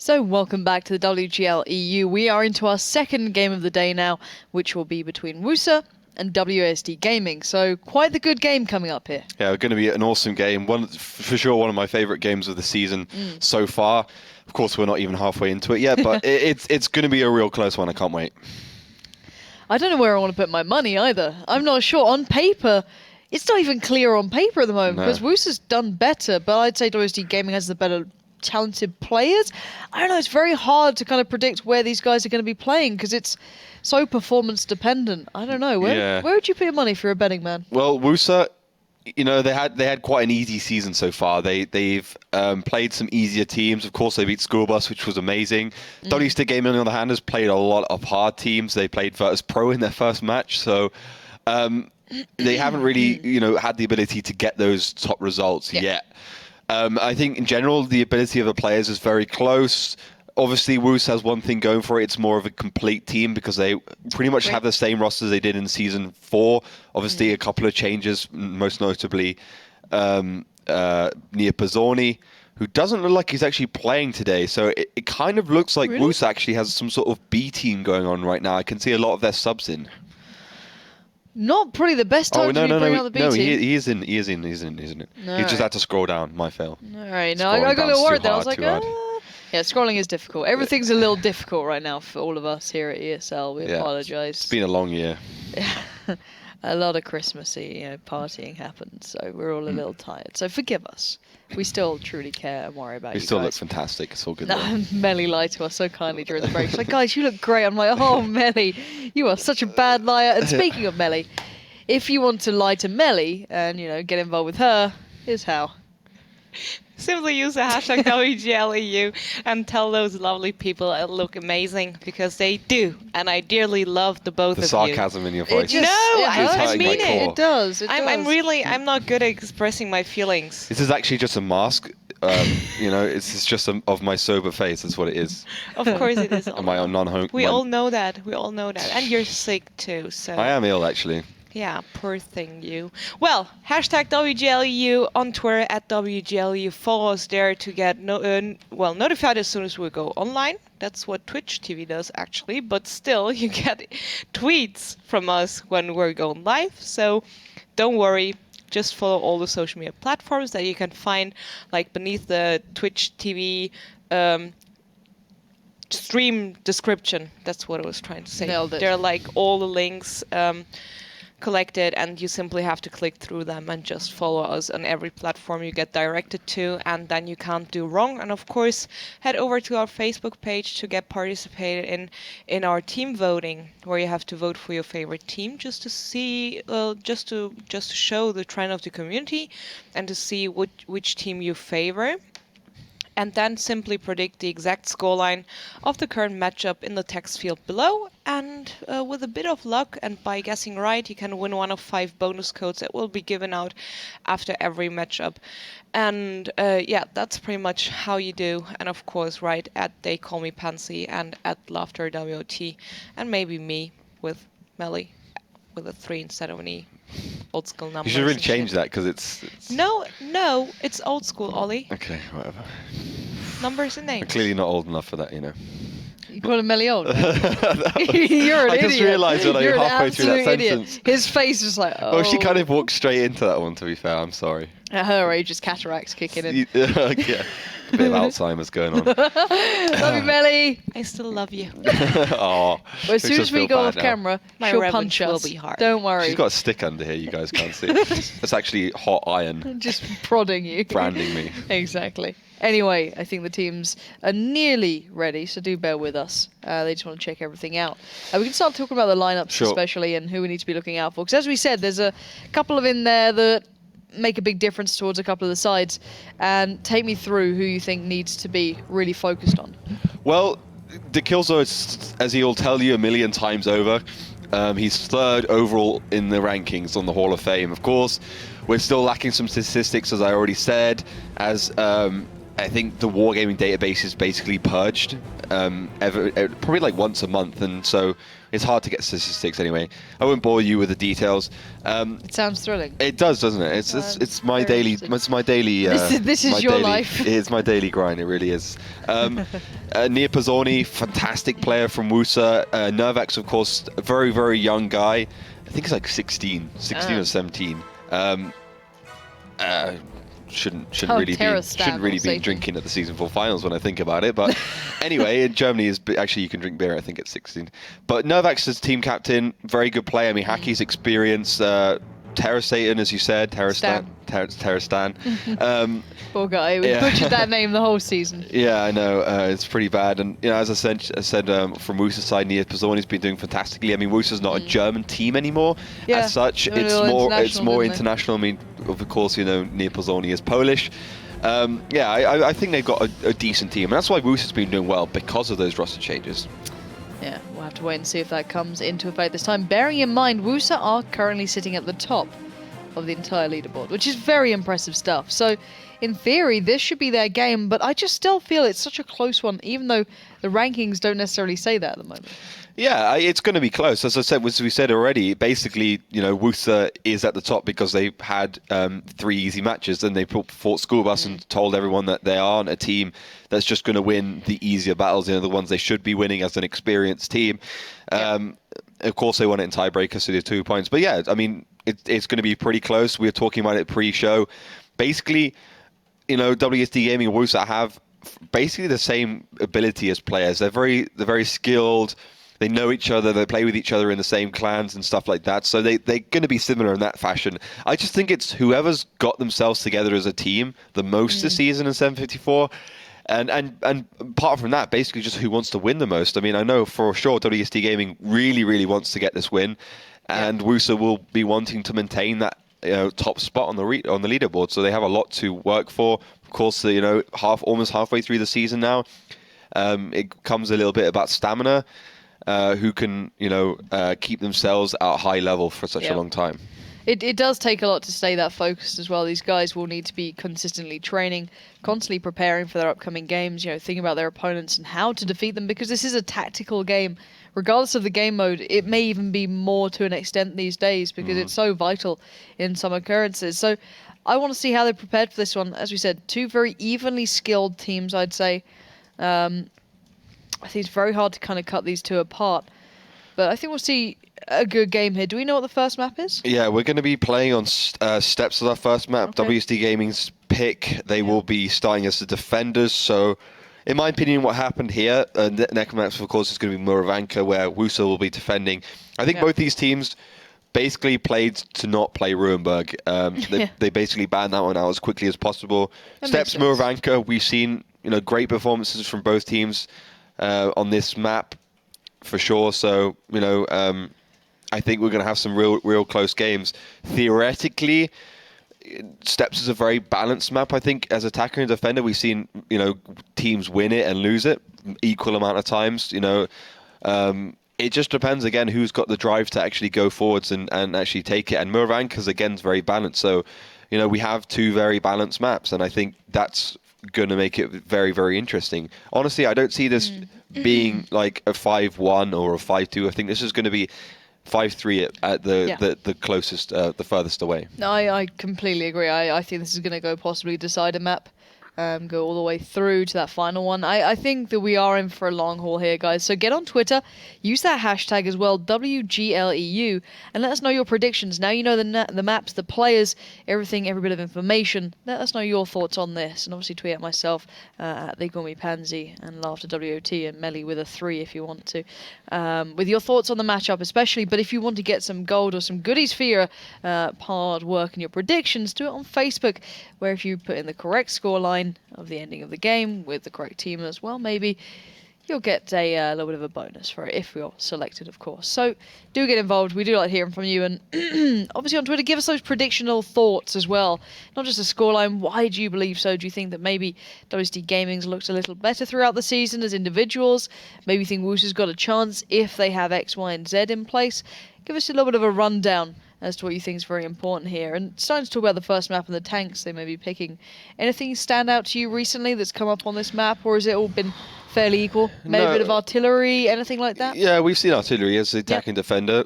So welcome back to the WGL EU. We are into our second game of the day now, which will be between WUSA and WASD Gaming. So quite the good game coming up here. Yeah, going to be an awesome game. For sure, one of my favourite games of the season so far. Of course, we're not even halfway into it yet, but it's going to be a real close one. I can't wait. I don't know where I want to put my money either. I'm not sure. On paper, it's not even clear on paper at the moment because WUSA's done better, but I'd say WASD Gaming has the better talented players. I don't know, it's very hard to kind of predict where these guys are going to be playing because it's so performance dependent. I don't know. Where would you put your money if you're a betting man? Well, WUSA, you know, they had quite an easy season so far. They've played some easier teams. Of course, they beat School Bus, which was amazing. WSD Gaming, on the other hand, has played a lot of hard teams. They played Virtus Pro in their first match, so they haven't really, had the ability to get those top results yet. I think in general, the ability of the players is very close. Obviously, WUSA has one thing going for it. It's more of a complete team because they pretty much have the same roster as they did in Season 4. Obviously, a couple of changes, most notably Nia Pizzoni, who doesn't look like he's actually playing today. So it kind of looks like WUSA actually has some sort of B team going on right now. I can see a lot of their subs in. Not probably the best time to bring out the B team. No, he is in, isn't it? He just had to scroll down. My fail. All right, no, I got a little worried there. I was like, yeah, scrolling is difficult. Everything's a little difficult right now for all of us here at ESL. We apologise. It's been a long year. A lot of Christmassy, partying happened, so we're all a little tired. So forgive us. We still truly care and worry about you. We still guys. look fantastic. It's all good. Melly lied to us so kindly during the break. She's like, guys, you look great. I'm like, oh, Melly, you are such a bad liar. And speaking of Melly, if you want to lie to Melly and, get involved with her, here's how. Simply use the hashtag WGLEU and tell those lovely people I look amazing, because they do, and I dearly love the both of you. The sarcasm in your voice. I mean it. It does. I'm not good at expressing my feelings. This is actually just a mask. It's just of my sober face. That's what it is. Of course it is. And my non-home. We all know that. And you're sick too. So I am ill, actually. Yeah, poor thing, you. Well, hashtag WGLEU on Twitter at WGLEU. Follow us there to get notified as soon as we go online. That's what Twitch TV does, actually. But still, you get tweets from us when we're going live. So don't worry. Just follow all the social media platforms that you can find, like beneath the Twitch TV stream description. That's what I was trying to say. Nailed it. They're like all the links collected, and you simply have to click through them and just follow us on every platform you get directed to, and then you can't do wrong. And of course, head over to our Facebook page to get participated in our team voting, where you have to vote for your favorite team, just to see, just to show the trend of the community and to see which team you favor. And then simply predict the exact scoreline of the current matchup in the text field below. And with a bit of luck and by guessing right, you can win one of 5 bonus codes that will be given out after every matchup. And that's pretty much how you do. And of course, right at They Call Me Pansy and at Laughter WOT. And maybe me with Melly with a 3 instead of an E. Old school numbers. You should really change that, because it's... No, it's old school, Ollie. Okay, whatever. Numbers and names. I'm clearly not old enough for that, You call him Melly old? You're an idiot. I just realised when I was halfway through that sentence. His face was like, oh. Well, she kind of walked straight into that one, to be fair. I'm sorry. At her age, just cataracts kicking in. Yeah. A bit of Alzheimer's going on. Love you, Melly. I still love you. Oh, but as soon as we go off camera, she'll punch us. Will be hard. Don't worry. She's got a stick under here, you guys can't see. That's actually hot iron. Just prodding you. Branding me. Exactly. Anyway, I think the teams are nearly ready, so do bear with us. They just want to check everything out. We can start talking about the lineups especially and who we need to be looking out for. Because as we said, there's a couple of in there that make a big difference towards a couple of the sides. And take me through who you think needs to be really focused on. Well, the Killzo, as he'll tell you a million times over, he's 3rd overall in the rankings on the Hall of Fame. Of course, we're still lacking some statistics, as I already said, as I think the Wargaming database is basically purged probably like once a month, and so it's hard to get statistics anyway. I won't bore you with the details. It sounds thrilling. It does, doesn't it? It's my daily. It's my daily. This is my your daily, life. It's my daily grind. It really is. Nia Pizzoni, fantastic player from WUSA. Nervax, of course, a very, very young guy. I think he's like 16 or 17. Shouldn't really be drinking at the season 4 finals when I think about it, but anyway, in Germany actually you can drink beer I think at 16. But Nervax is team captain, very good player. I mean, Haki's experience, Terra Satan, as you said, Terra Stan. Poor guy, we butchered that name the whole season. Yeah, I know, it's pretty bad. And as I said, from WUSA's side, Nia Pizzoni's been doing fantastically. I mean, WUSA's not a German team anymore as such. It's more international. I mean, of course, Nia Pizzoni is Polish. I think they've got a decent team, and that's why WUSA's been doing well, because of those roster changes. Yeah, we'll have to wait and see if that comes into effect this time. Bearing in mind, WUSA are currently sitting at the top of the entire leaderboard, which is very impressive stuff. So, in theory, this should be their game, but I just still feel it's such a close one, even though the rankings don't necessarily say that at the moment. Yeah, it's going to be close. As I said, as we said already, basically, WUSA is at the top because they had 3 easy matches, and they fought School Bus and told everyone that they aren't a team that's just going to win the easier battles, the ones they should be winning as an experienced team. Of course, they won it in tiebreakers, so they're 2 points. But yeah, I mean, it's going to be pretty close. We were talking about it pre-show. Basically, WSD Gaming and WUSA have basically the same ability as players. They're very skilled. They know each other. They play with each other in the same clans and stuff like that. So they're going to be similar in that fashion. I just think it's whoever's got themselves together as a team the most this season in 754. And apart from that, basically just who wants to win the most. I mean, I know for sure WSD Gaming really, really wants to get this win, and WUSA will be wanting to maintain that top spot on the leaderboard. So they have a lot to work for. Of course, almost halfway through the season now, it comes a little bit about stamina. Who can keep themselves at a high level for such a long time. It does take a lot to stay that focused as well. These guys will need to be consistently training, constantly preparing for their upcoming games, thinking about their opponents and how to defeat them, because this is a tactical game. Regardless of the game mode, it may even be more to an extent these days because it's so vital in some occurrences. So I want to see how they're prepared for this one. As we said, 2 very evenly skilled teams, I'd say. I think it's very hard to kind of cut these 2 apart. But I think we'll see a good game here. Do we know what the first map is? Yeah, we're going to be playing on Steps as our first map. Okay. WSD Gaming's pick. They will be starting as the defenders. So, in my opinion, what happened here, next map, of course, is going to be Murovanka, where WUSA will be defending. I think both these teams basically played to not play Rurenberg. They basically banned that one out as quickly as possible. Steps, Murovanka, we've seen great performances from both teams on this map, for sure. So, I think we're going to have some real close games. Theoretically, Steps is a very balanced map. I think as attacker and defender, we've seen teams win it and lose it equal amount of times. It just depends again who's got the drive to actually go forwards and actually take it. And Murovanka's again is very balanced. So, we have 2 very balanced maps, and I think that's going to make it very, very interesting. Honestly, I don't see this being like a 5-1 or a 5-2. I think this is going to be 5-3 at the closest, the furthest away. No, I completely agree. I think this is going to go possibly decide a map. Go all the way through to that final one. I think that we are in for a long haul here, guys. So get on Twitter, use that hashtag as well, WGLEU, and let us know your predictions. Now you know the maps, the players, every bit of information. Let us know your thoughts on this, and obviously tweet at myself at They Call Me Pansy and Laughter WOT and Melly with a 3 if you want to, with your thoughts on the matchup especially. But if you want to get some gold or some goodies for your hard work and your predictions, do it on Facebook, where if you put in the correct scoreline of the ending of the game with the correct team as well, maybe you'll get a little bit of a bonus for it if you're selected, of course. So do get involved. We do like hearing from you, and obviously on Twitter, give us those predictional thoughts as well. Not just a scoreline. Why do you believe so? Do you think that maybe WSD Gaming's looked a little better throughout the season as individuals? Maybe you think WUSA's got a chance if they have X, Y, and Z in place? Give us a little bit of a rundown as to what you think is very important here. And starting to talk about the first map and the tanks they may be picking. Anything stand out to you recently that's come up on this map, or has it all been fairly equal? Maybe a bit of artillery, anything like that? Yeah, we've seen artillery as the attacking defender.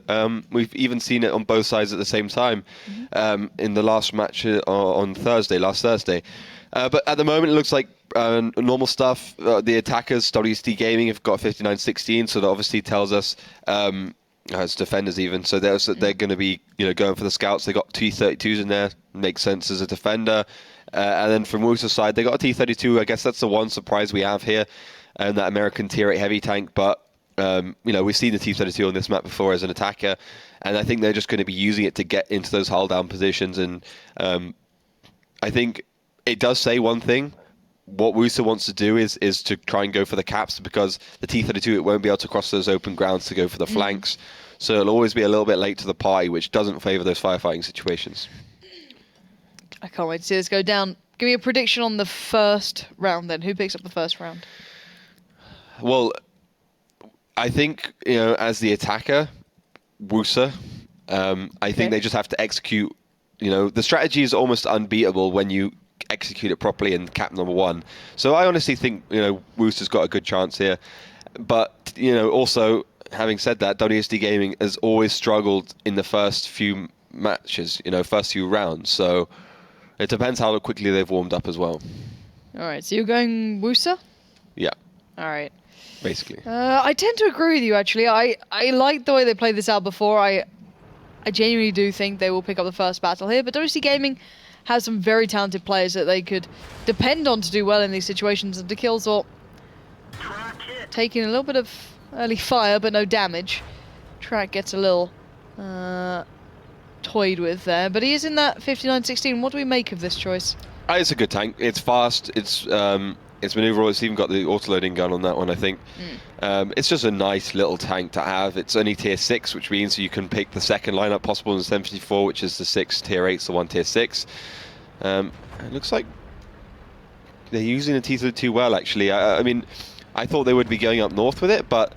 We've even seen it on both sides at the same time in the last match on last Thursday. But at the moment, it looks like normal stuff. The attackers, WSD Gaming, have got 59-16, so that obviously tells us as defenders even. So they're going to be going for the scouts. They got T-32s in there. Makes sense as a defender. And then from WUSA's side, they got a T-32. I guess that's the one surprise we have here, and that American Tier 8 heavy tank. But we've seen the T-32 on this map before as an attacker, and I think they're just going to be using it to get into those hull down positions. And I think it does say one thing. What WUSA wants to do is to try and go for the caps, because the T-32, it won't be able to cross those open grounds to go for the flanks. So it'll always be a little bit late to the party, which doesn't favour those firefighting situations. I can't wait to see this go down. Give me a prediction on the first round then. Who picks up the first round? Well, I think, as the attacker, WUSA, I think they just have to execute. The strategy is almost unbeatable when you execute it properly in cap number 1. So I honestly think, WUSA's got a good chance here. But, also, having said that, WSD Gaming has always struggled in the first few matches, first few rounds. So it depends how quickly they've warmed up as well. All right, so you're going WUSA? Yeah. All right. Basically. I tend to agree with you, actually. I like the way they played this out before. I genuinely do think they will pick up the first battle here, but WC Gaming has some very talented players that they could depend on to do well in these situations, and Dekillzor taking a little bit of early fire, but no damage. Track gets a little toyed with there, but he is in that 59-16. What do we make of this choice? It's a good tank. It's fast. It's maneuverable. It's even got the auto-loading gun on that one, I think. It's just a nice little tank to have. It's only tier 6, which means you can pick the second lineup possible in the 74, which is the 6 tier 8s, the 1 tier 6. It looks like they're using the T-32 well, actually. I mean, I thought they would be going up north with it, but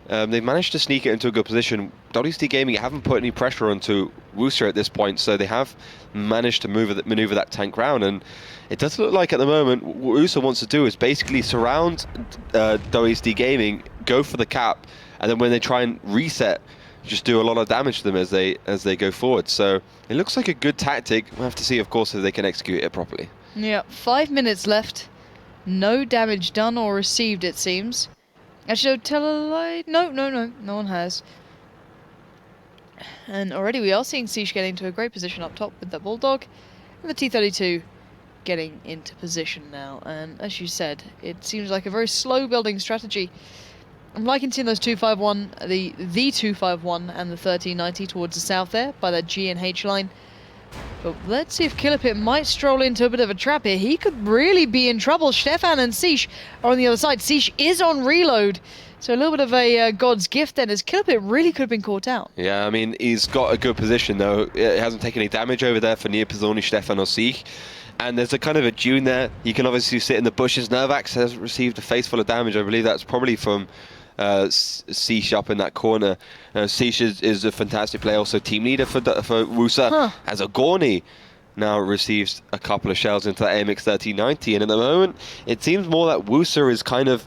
they've managed to sneak it into a good position. WSD Gaming haven't put any pressure onto WUSA at this point, so they have managed to maneuver that tank round, and it does look like at the moment what WUSA wants to do is basically surround WSD Gaming, go for the cap, and then when they try and reset, just do a lot of damage to them as they go forward. So it looks like a good tactic. We'll have to see, of course, if they can execute it properly. Yeah, 5 minutes left. No damage done or received, it seems. Actually, tell a lie. No one has. And already we are seeing Siege getting into a great position up top with the Bulldog, and the T-32 getting into position now. And as you said, it seems like a very slow building strategy. I'm liking seeing those 251, the 251 and the 1390 towards the south there by that G and H line. But let's see if Killerpit might stroll into a bit of a trap here. He could really be in trouble. Stefan and Siege are on the other side. Siege is on reload. So a little bit of a God's gift then, as Killerpit really could have been caught out. Yeah, I mean, he's got a good position though. It hasn't taken any damage over there for near Pizzoni, Stefan or Siege. And there's a kind of a dune there. You can obviously sit in the bushes. Nervax has received a face full of damage. I believe that's probably from Siege up in that corner. Siege is a fantastic player, also team leader for WUSA. As a Gorny now receives a couple of shells into that AMX 1390, and at the moment it seems more that WUSA is kind of,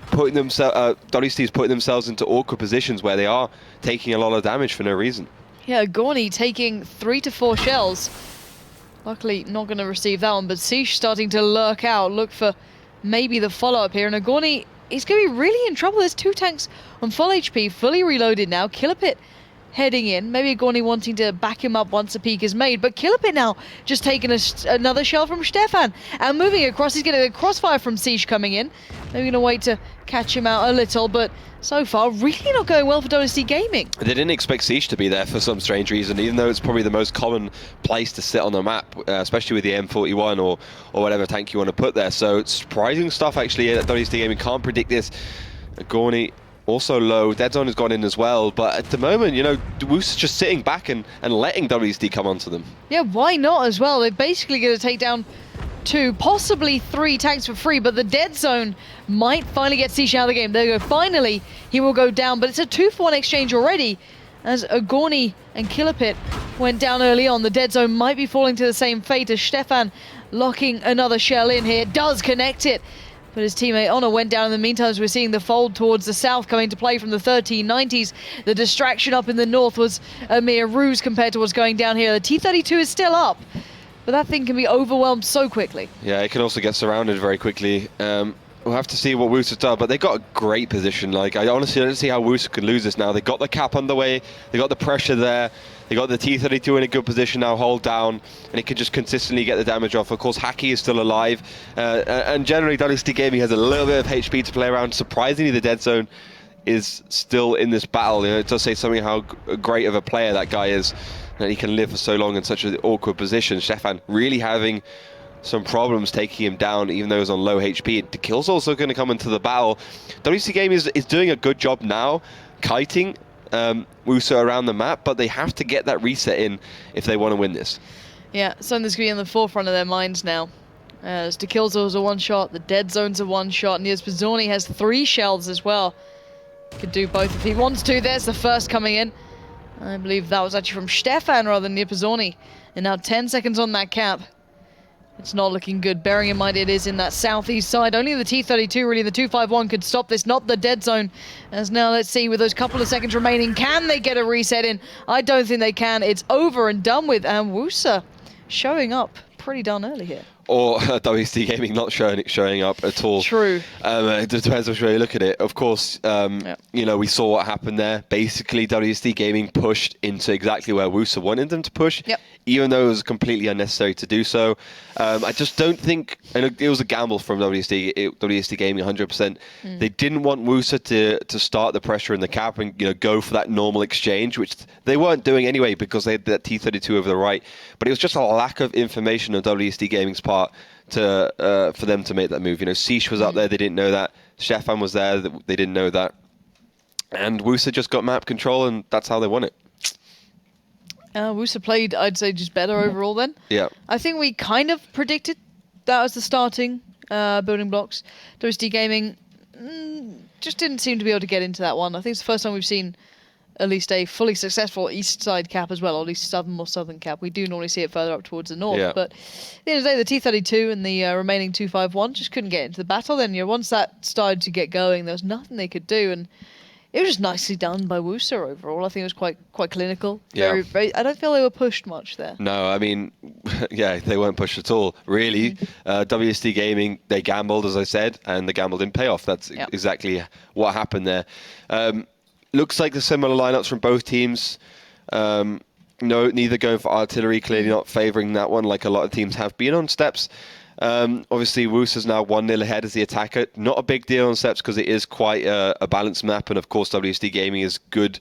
putting themselves, WC is putting themselves into awkward positions where they are taking a lot of damage for no reason. Yeah, Gorny taking 3 to 4 shells. Luckily not going to receive that one, but Siege starting to lurk out, look for maybe the follow-up here, and Agorni, he's going to be really in trouble. There's 2 tanks on full HP, fully reloaded now. Killerpit heading in. Maybe Agorni wanting to back him up once the peak is made. But Killerpit now just taking another shell from Stefan. And moving across, he's getting a crossfire from Siege coming in. Maybe going to wait to catch him out a little. But so far, really not going well for WC Gaming. They didn't expect Siege to be there for some strange reason, even though it's probably the most common place to sit on the map, especially with the M41 or whatever tank you want to put there. So it's surprising stuff, actually, that WC Gaming can't predict this. Agorni also low. Dead Zone has gone in as well, but at the moment, WUSA's just sitting back and letting WSD come onto them. Yeah, why not as well? They're basically going to take down 2, possibly 3 tanks for free, but the Dead Zone might finally get Siege out of the game. There you go. Finally, he will go down, but it's a 2-for-1 exchange already. as Agorni and Killerpit went down early on. The dead zone might be falling to the same fate as Stefan locking another shell in here. Does connect it, but his teammate Honor went down in the meantime, as we're seeing the fold towards the south coming to play from the 1390s. The distraction up in the north was a mere ruse compared to what's going down here. The T-32 is still up, but that thing can be overwhelmed so quickly. Yeah, it can also get surrounded very quickly. We'll have to see what WUSA does, but they got a great position. Like, I honestly don't see how WUSA could lose this now. They got the cap underway, they got the pressure there, they got the T-32 in a good position now, hold down, and it could just consistently get the damage off. Of course, Hacky is still alive, and generally WSD Gaming has a little bit of HP to play around. Surprisingly, the dead zone is still in this battle. You know, it does say something how great of a player that guy is, that he can live for so long in such an awkward position. Stefan really having some problems taking him down, even though he's on low HP. The kill's also going to come into the battle. WC Gaming is doing a good job now, kiting WUSA around the map, but they have to get that reset in if they want to win this. Yeah, something's going to be in the forefront of their minds now. As Dekilzo's a one-shot, the dead zone's a one-shot, and Pizzorni has 3 shells as well. Could do both if he wants to. There's the first coming in. I believe that was actually from Stefan rather than Pizzorni. And now 10 seconds on that cap. It's not looking good, bearing in mind it is in that southeast side. Only the T-32, really, the 251 could stop this, not the dead zone. As now, let's see, with those couple of seconds remaining, can they get a reset in? I don't think they can. It's over and done with, and WUSA showing up pretty darn early here. Or WSD Gaming not showing up at all. True. It depends which way you look at it. Of course, you know, we saw what happened there. Basically, WSD Gaming pushed into exactly where WUSA wanted them to push, even though it was completely unnecessary to do so. I just don't think, and it was a gamble from WSD Gaming 100%. They didn't want WUSA to start the pressure in the cap and, you know, go for that normal exchange, which they weren't doing anyway because they had that T-32 over the right. But it was just a lack of information on WSD Gaming's part to for them to make that move. You know, Seish was up there, they didn't know that. Stefan was there, they didn't know that. And WUSA just got map control, and that's how they won it. WUSA played, I'd say, just better overall then. Yeah. I think we kind of predicted that was the starting building blocks. WSD Gaming just didn't seem to be able to get into that one. I think it's the first time we've seen at least a fully successful east side cap as well, or at least southern cap. We do normally see it further up towards the north, but at the end of the day, the T-32 and the remaining 251 just couldn't get into the battle. Then, you know, once that started to get going, there was nothing they could do, and it was just nicely done by WUSA overall. I think it was quite clinical. Very, I don't feel they were pushed much there. No, I mean, yeah, they weren't pushed at all, really. WSD Gaming, they gambled, as I said, and the gamble didn't pay off. That's exactly what happened there. Looks like the similar lineups from both teams. No, neither going for artillery, clearly not favouring that one like a lot of teams have been on steps. Obviously, WUSA's now 1-0 ahead as the attacker. Not a big deal on steps because it is quite a balanced map, and of course WSD Gaming is good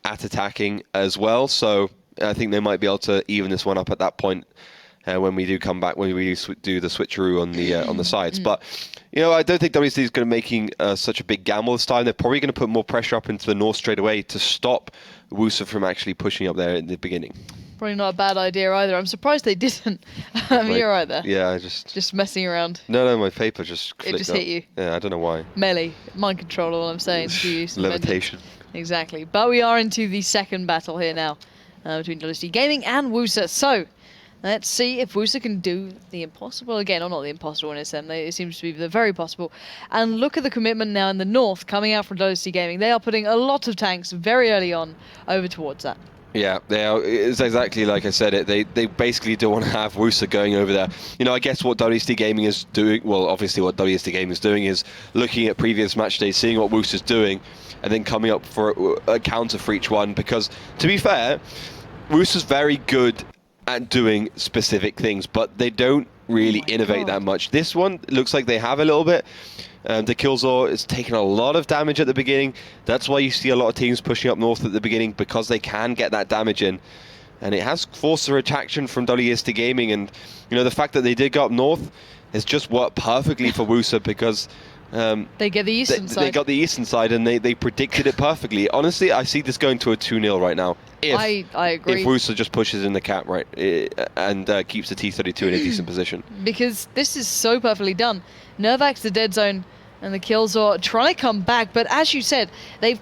at attacking as well. So I think they might be able to even this one up at that point when we do come back, when we do the switcheroo on the sides. But you know, I don't think WSD is going to making such a big gamble this time. They're probably going to put more pressure up into the north straight away to stop WUSA from actually pushing up there in the beginning. Probably not a bad idea either. I'm surprised they didn't. You're right there. Yeah, I just messing around. No, my paper just clicked. It just hit you. Yeah, I don't know why. Melee, mind control. All I'm saying to you. Levitation. Exactly. But we are into the second battle here now between WSD Gaming and WUSA. So let's see if WUSA can do the impossible again, or not the impossible in a sense. It seems to be the very possible. And look at the commitment now in the north coming out from WSD Gaming. They are putting a lot of tanks very early on over towards that. Yeah, they are. It's exactly like I said it. They basically don't want to have WUSA going over there. You know, I guess what WSD Gaming is doing, well, obviously what WSD Gaming is doing is looking at previous match days, seeing what WUSA is doing, and then coming up for a counter for each one. Because, to be fair, WUSA's very good at doing specific things, but they don't really innovate that much. This one looks like they have a little bit. The Killzor is taking a lot of damage at the beginning. That's why you see a lot of teams pushing up north at the beginning, because they can get that damage in. And it has forced a retraction from WSD Gaming, and you know, the fact that they did go up north has just worked perfectly for WUSA, because they get the eastern side. They got the eastern side, and they predicted it perfectly. Honestly, I see this going to a 2-0 right now. I agree. If WUSA just pushes in the cap right and keeps the T-32 in a decent position. Because this is so perfectly done. Nervax, the dead zone, and the Killzor trying to come back, but as you said, they've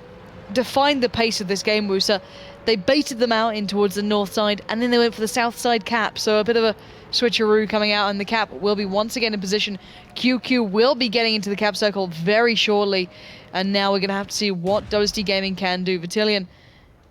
defined the pace of this game, WUSA. They baited them out in towards the north side, and then they went for the south side cap. So a bit of a switcheroo coming out, and the cap will be once again in position. QQ will be getting into the cap circle very shortly, and now we're going to have to see what WSD Gaming can do. Vitillion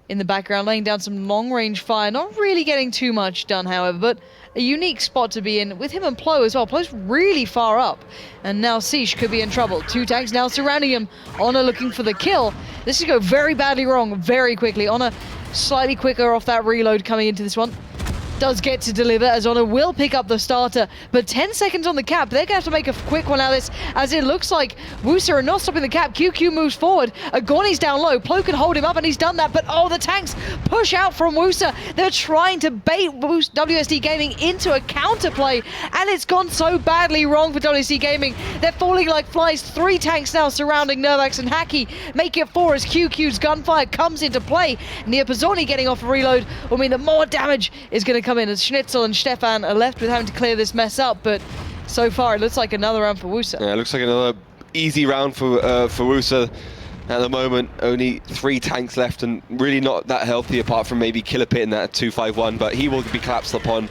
in the background laying down some long-range fire, not really getting too much done, however, but a unique spot to be in with him and Plo as well. Plo's really far up, and now Siege could be in trouble. 2 tanks now surrounding him. Honor looking for the kill. This could go very badly wrong very quickly. Honor slightly quicker off that reload coming into this one. Does get to deliver as Honor will pick up the starter, but 10 seconds on the cap. They're going to have to make a quick one out of this, as it looks like WUSA are not stopping the cap. QQ moves forward. Agoni's down low. Plo can hold him up, and he's done that, but oh, the tanks push out from WUSA. They're trying to bait WSD Gaming into a counterplay, and it's gone so badly wrong for WSD Gaming. They're falling like flies. 3 tanks now surrounding Nervax and Hacky. Make it 4 as QQ's gunfire comes into play. Nia Pizzoni getting off a reload will mean that more damage is going to come in, as Schnitzel and Stefan are left with having to clear this mess up, but so far it looks like another round for WUSA. Yeah, it looks like another easy round for WUSA. At the moment, only 3 tanks left, and really not that healthy apart from maybe Killer Pit in that 251, but he will be collapsed upon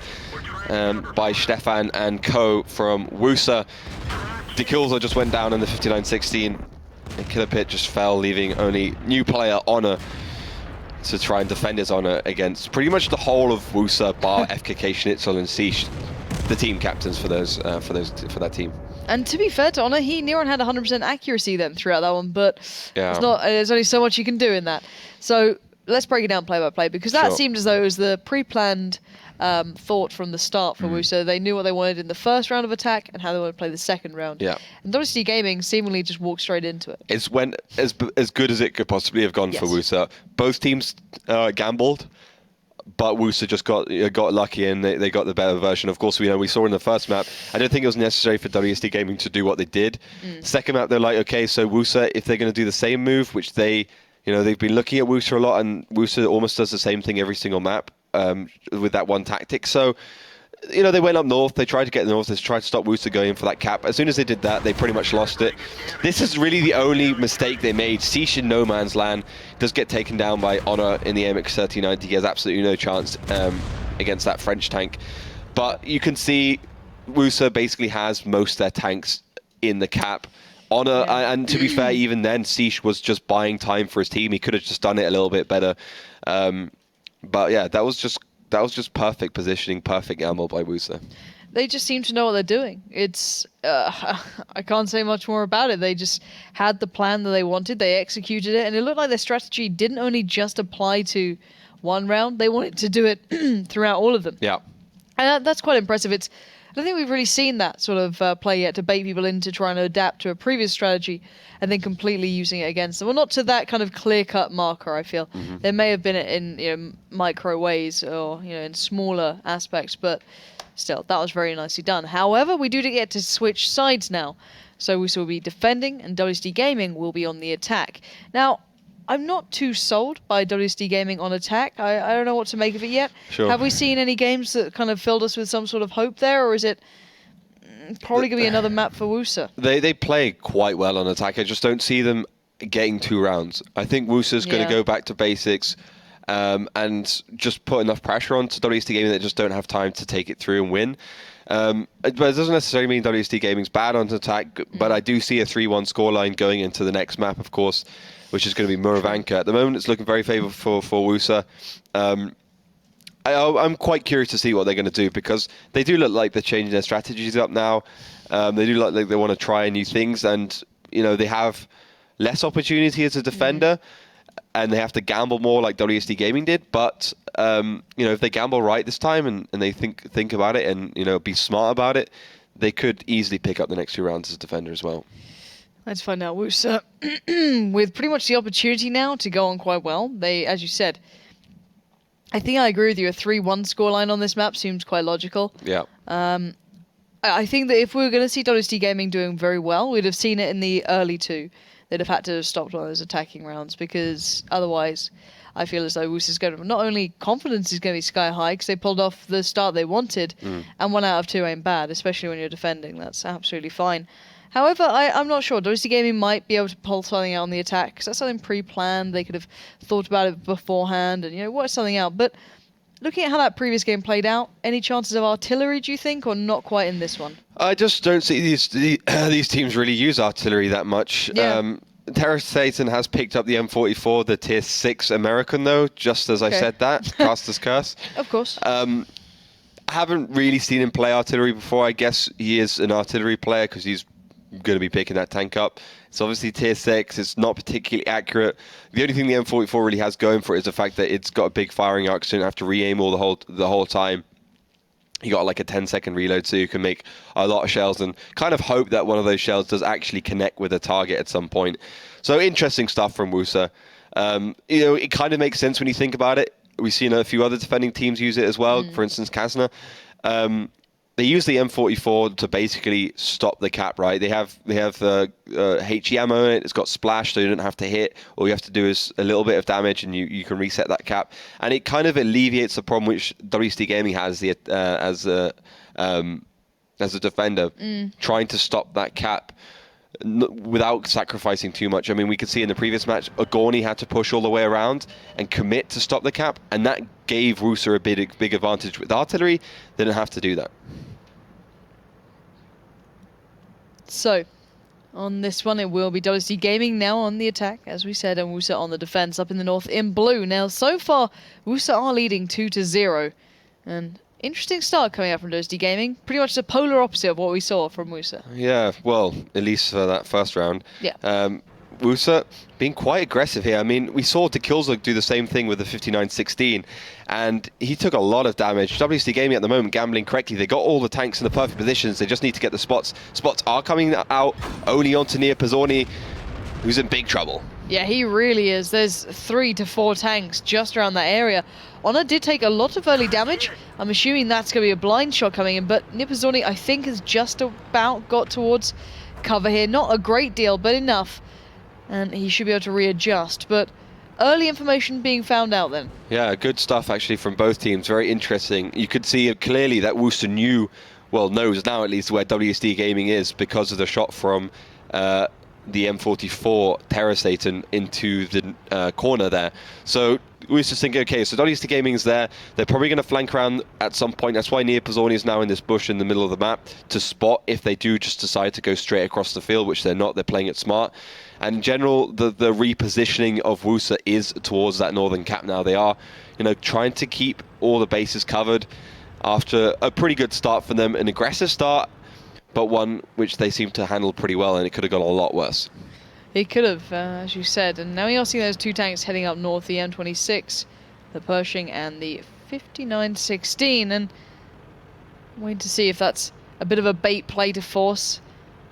by Stefan and Co from WUSA. Dekilza just went down in the 59-16, and Killer Pit just fell, leaving only new player Honor to try and defend his honor against pretty much the whole of WUSA, bar FKK, Schnitzel and Siege, the team captains for that team. And to be fair to Honor, Neron had 100% accuracy then throughout that one, but yeah, there's only so much you can do in that. So let's break it down play by play, because that seemed as though it was the pre-planned thought from the start for WUSA. They knew what they wanted in the first round of attack and how they wanted to play the second round. Yeah. And WSD Gaming seemingly just walked straight into it. It's went as good as it could possibly have gone for WUSA. Both teams gambled, but WUSA just got lucky and they got the better version. Of course, we saw in the first map, I don't think it was necessary for WSD Gaming to do what they did. Second map, they're like, okay, so WUSA, if they're going to do the same move, which they've been looking at WUSA a lot, and WUSA almost does the same thing every single map with that one tactic. So, they went up north, they tried to get north, they tried to stop WUSA going for that cap. As soon as they did that, they pretty much lost it. This is really the only mistake they made. Siege in no man's land does get taken down by Honor in the AMX 3090. He has absolutely no chance against that French tank. But you can see WUSA basically has most of their tanks in the cap. Honor, and to be fair, even then, Siege was just buying time for his team. He could have just done it a little bit better. But yeah, that was just perfect positioning, perfect gamble by WUSA. They just seem to know what they're doing. It's I can't say much more about it. They just had the plan that they wanted, they executed it, and it looked like their strategy didn't only just apply to one round, they wanted to do it throughout all of them. Yeah. And that's quite impressive. I don't think we've really seen that sort of play yet, to bait people into trying to adapt to a previous strategy and then completely using it against them. Well, not to that kind of clear-cut marker, I feel. There may have been it in micro ways or in smaller aspects, but still, that was very nicely done. However, we do get to switch sides now. So we will be defending, and WSD Gaming will be on the attack. Now, I'm not too sold by WSD Gaming on attack. I don't know what to make of it yet. Sure. Have we seen any games that kind of filled us with some sort of hope there, or is it probably going to be another map for WUSA? They play quite well on attack. I just don't see them getting 2 rounds. I think WUSA's going to go back to basics and just put enough pressure on to WSD Gaming that just don't have time to take it through and win. But it doesn't necessarily mean WSD Gaming's bad on attack, but I do see a 3-1 scoreline going into the next map, of course, which is going to be Murovanka. At the moment, it's looking very favourable for WUSA. I'm quite curious to see what they're going to do, because they do look like they're changing their strategies up now. They do look like they want to try new things, and they have less opportunity as a defender, and they have to gamble more like WSD Gaming did. But if they gamble right this time and they think about it and be smart about it, they could easily pick up the next 2 rounds as a defender as well. Let's find out. WUSA, with pretty much the opportunity now to go on quite well. They, as you said, I think I agree with you. A 3-1 scoreline on this map seems quite logical. Yeah. I think that if we were going to see WSD Gaming doing very well, we'd have seen it in the early 2. They'd have had to have stopped one of those attacking rounds, because otherwise I feel as though WUSA's going to... Not only confidence is going to be sky high, because they pulled off the start they wanted, and 1 out of 2 ain't bad, especially when you're defending. That's absolutely fine. However, I'm not sure. WC Gaming might be able to pull something out on the attack, because that's something pre-planned. They could have thought about it beforehand and, work something out. But looking at how that previous game played out, any chances of artillery, do you think, or not quite in this one? I just don't see these teams really use artillery that much. Yeah. Terra Satan has picked up the M44, the tier 6 American, though, just as I said that. Caster's Curse. Of course. I haven't really seen him play artillery before. I guess he is an artillery player because he's going to be picking that tank up. It's obviously tier 6. It's not particularly accurate. The only thing the M44 really has going for it is the fact that it's got a big firing arc, so you don't have to re-aim the whole time. You got like a 10-second reload, so you can make a lot of shells and kind of hope that one of those shells does actually connect with a target at some point. So interesting stuff from WUSA. It kind of makes sense when you think about it. We've seen a few other defending teams use it as well. For instance, Kasna. They use the M44 to basically stop the cap, right? They have HE ammo in it. It's got splash, so you don't have to hit. All you have to do is a little bit of damage, and you can reset that cap. And it kind of alleviates the problem which WSD Gaming has as a defender, trying to stop that cap without sacrificing too much. I mean, we could see in the previous match, Agorni had to push all the way around and commit to stop the cap, and that gave WUSA a big advantage. With artillery, they didn't have to do that. So, on this one, it will be WSD Gaming now on the attack, as we said, and WUSA on the defense up in the north in blue. Now, so far, WUSA are leading 2-0, and interesting start coming out from WSD Gaming. Pretty much the polar opposite of what we saw from WUSA. Yeah, well, at least for that first round. Yeah. WUSA being quite aggressive here. I mean, we saw Dekilzuk do the same thing with the 59-16, and he took a lot of damage. WSD Gaming at the moment gambling correctly. They got all the tanks in the perfect positions. They just need to get the spots. Spots are coming out only onto Nia Pizzorni, who's in big trouble. Yeah, he really is. There's 3 to 4 tanks just around that area. Honor did take a lot of early damage. I'm assuming that's going to be a blind shot coming in, but Nippazorni, I think, has just about got towards cover here. Not a great deal, but enough. And he should be able to readjust. But early information being found out then. Yeah, good stuff actually from both teams. Very interesting. You could see clearly that WUSA knows now at least where WSD Gaming is because of the shot from the M44 Terra Satan into the corner there. So we was just thinking, okay, so WSD Gaming is there. They're probably going to flank around at some point. That's why Nia Pizzorni is now in this bush in the middle of the map to spot if they do just decide to go straight across the field, which they're not. They're playing it smart. And in general, the repositioning of WUSA is towards that northern cap now. They are, trying to keep all the bases covered after a pretty good start for them. An aggressive start, but one which they seem to handle pretty well, and it could have gone a lot worse. It could have, as you said. And now you're seeing those 2 tanks heading up north, the M26, the Pershing, and the 59-16. And I'm waiting to see if that's a bit of a bait play to force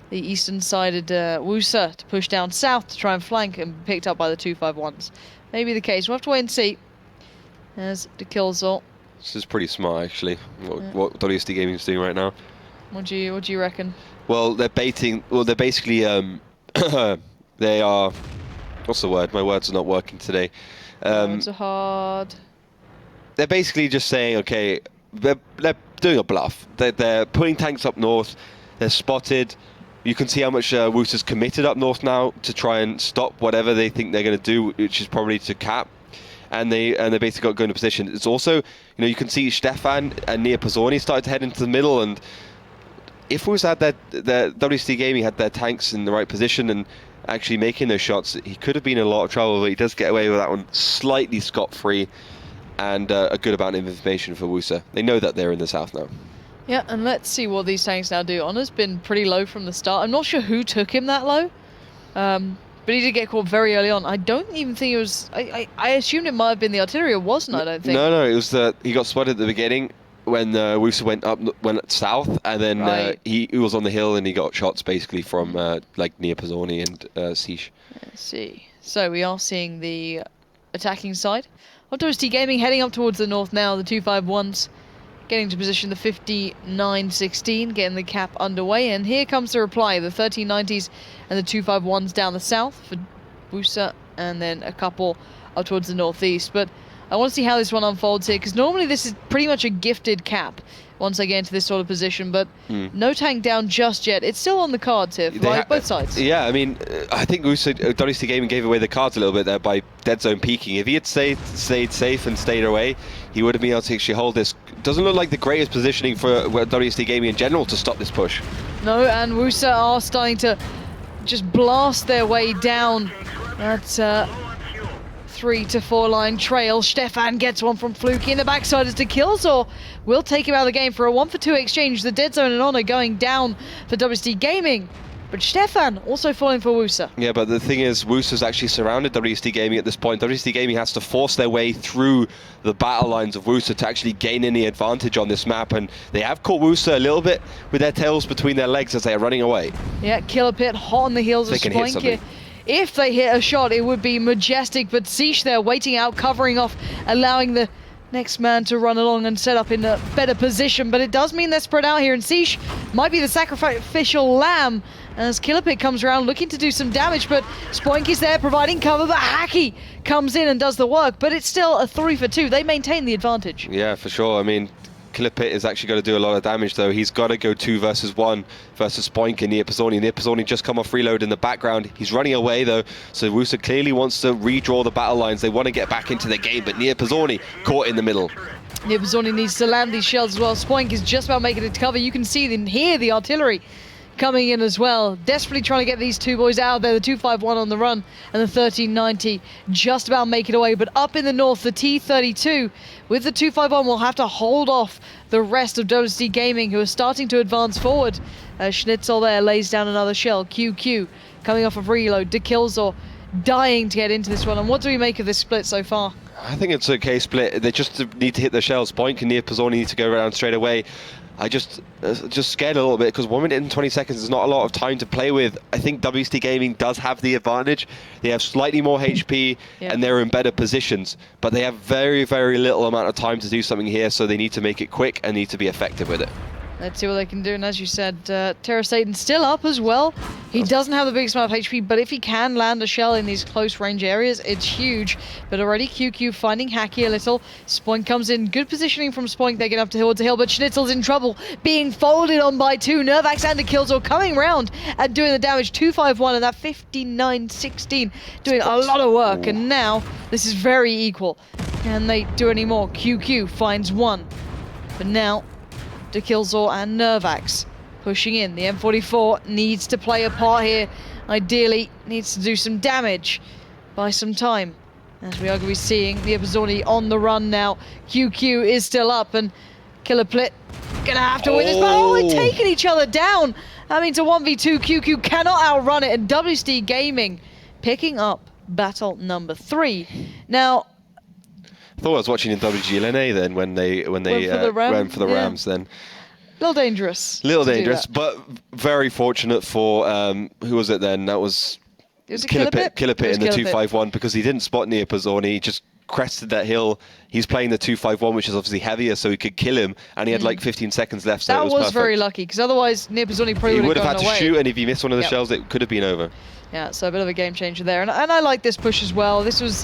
the eastern-sided WUSA to push down south to try and flank and be picked up by the 251s. Maybe the case. We'll have to wait and see. As the Dekilzuk. This is pretty smart, actually, what WSD Gaming is doing right now. What do you reckon? Well, they're baiting. Well, they're basically they are. What's the word? My words are not working today. Words are hard. They're basically just saying, okay, they're doing a bluff. They're putting tanks up north. They're spotted. You can see how much WUSA's committed up north now to try and stop whatever they think they're going to do, which is probably to cap. And they basically got to go into position. It's also, you can see Stefan and Nia Pizzorni started to head into the middle, and if WUSA had their WSD Gaming had their tanks in the right position and actually making those shots, he could have been in a lot of trouble, but he does get away with that one slightly scot-free, and a good amount of information for WUSA. They know that they're in the south now. Yeah, and let's see what these tanks now do. Honor's been pretty low from the start. I'm not sure who took him that low, but he did get caught very early on. I don't even think it was... I assumed it might have been the artillery, or wasn't I don't think. No, it was he got spotted at the beginning when WUSA went south, and then he was on the hill and he got shots basically from Nia Pizzorni and Siege. Let's see. So we are seeing the attacking side of WSD Gaming heading up towards the north now. The 251s getting to position, the 59-16, getting the cap underway. And here comes the reply, the 1390s and the 251s down the south for WUSA, and then a couple up towards the northeast. But I want to see how this one unfolds here, because normally this is pretty much a gifted cap once I get into this sort of position, but no tank down just yet. It's still on the cards here for both sides. Yeah, I mean, I think WC Gaming gave away the cards a little bit there by dead zone peeking. If he had stayed safe and stayed away, he would have been able to actually hold this. Doesn't look like the greatest positioning for WC Gaming in general to stop this push. No, and WUSA are starting to just blast their way down that 3 to 4 line trail. Stefan gets one from Fluke in the backside as Dekilzor will take him out of the game for a 1-for-2 exchange. The dead zone and honor going down for WSD Gaming, but Stefan also falling for WUSA. Yeah, but the thing is, WUSA's actually surrounded WSD Gaming at this point. WSD Gaming has to force their way through the battle lines of WUSA to actually gain any advantage on this map, and they have caught WUSA a little bit with their tails between their legs as they are running away. Yeah, Killer Pit hot on the heels of Spoink here. If they hit a shot, it would be majestic, but Siege there waiting out, covering off, allowing the next man to run along and set up in a better position, but it does mean they're spread out here, and Siege might be the sacrificial lamb as Killer Pit comes around looking to do some damage, but Spoink is there providing cover, but Hacky comes in and does the work, but it's still a 3-for-2. They maintain the advantage. Yeah, for sure. I mean, Killer Pit is actually going to do a lot of damage, though. He's got to go 2 versus 1 versus Spoink and Neopazoni. Neopazoni just come off reload in the background. He's running away, though, so WUSA clearly wants to redraw the battle lines. They want to get back into the game, but Neopazoni caught in the middle. Neopazoni needs to land these shells as well. Spoink is just about making it to cover. You can see and hear the artillery coming in as well, desperately trying to get these two boys out there. The 251 on the run and the 1390 just about make it away, but up in the north, the T32 with the 251 will have to hold off the rest of WSD Gaming, who are starting to advance forward. Schnitzel there lays down another shell. QQ coming off of reload. Dekilzor dying to get into this one. And what do we make of this split so far? I think it's okay split. They just need to hit the shells. Spoink and Neopazoni need to go around straight away. I just scared a little bit because 1 minute and 20 seconds is not a lot of time to play with. I think WSD Gaming does have the advantage. They have slightly more HP and they're in better positions, but they have very, very little amount of time to do something here, so they need to make it quick and need to be effective with it. Let's see what they can do, and as you said, Terra Satan still up as well. He doesn't have the biggest amount of HP, but if he can land a shell in these close range areas, it's huge. But already QQ finding Hacky a little. Spoink comes in, good positioning from Spoink. They get up towards the hill, but Schnitzel's in trouble, being folded on by 2. Nervax and Dekilzor coming round and doing the damage. 251 and that 59-16 doing a lot of work. And now this is very equal. Can they do any more? QQ finds 1, but now Dekilzor and Nervax pushing in. The M44 needs to play a part here. Ideally, needs to do some damage, buy some time. As we are going to be seeing the Neopazoni on the run now. QQ is still up, and Killer Plit gonna have to win this battle. Oh, they're taking each other down. That means a 1v2. QQ cannot outrun it, and WSD Gaming picking up battle number 3. Now, I thought I was watching in WGL then when they ran for the Rams then. Little dangerous. But very fortunate for who was it then? That was Killer Pit in the 251, because he didn't spot Neopazoni. He just crested that hill. He's playing the 251, which is obviously heavier, so he could kill him, and he had like 15 seconds left, so that it was perfect. Very lucky, because otherwise Neopazoni probably would have had to away. shoot, and if he missed one of the shells, it could have been over. Yeah, so a bit of a game changer there, and I like this push as well. This was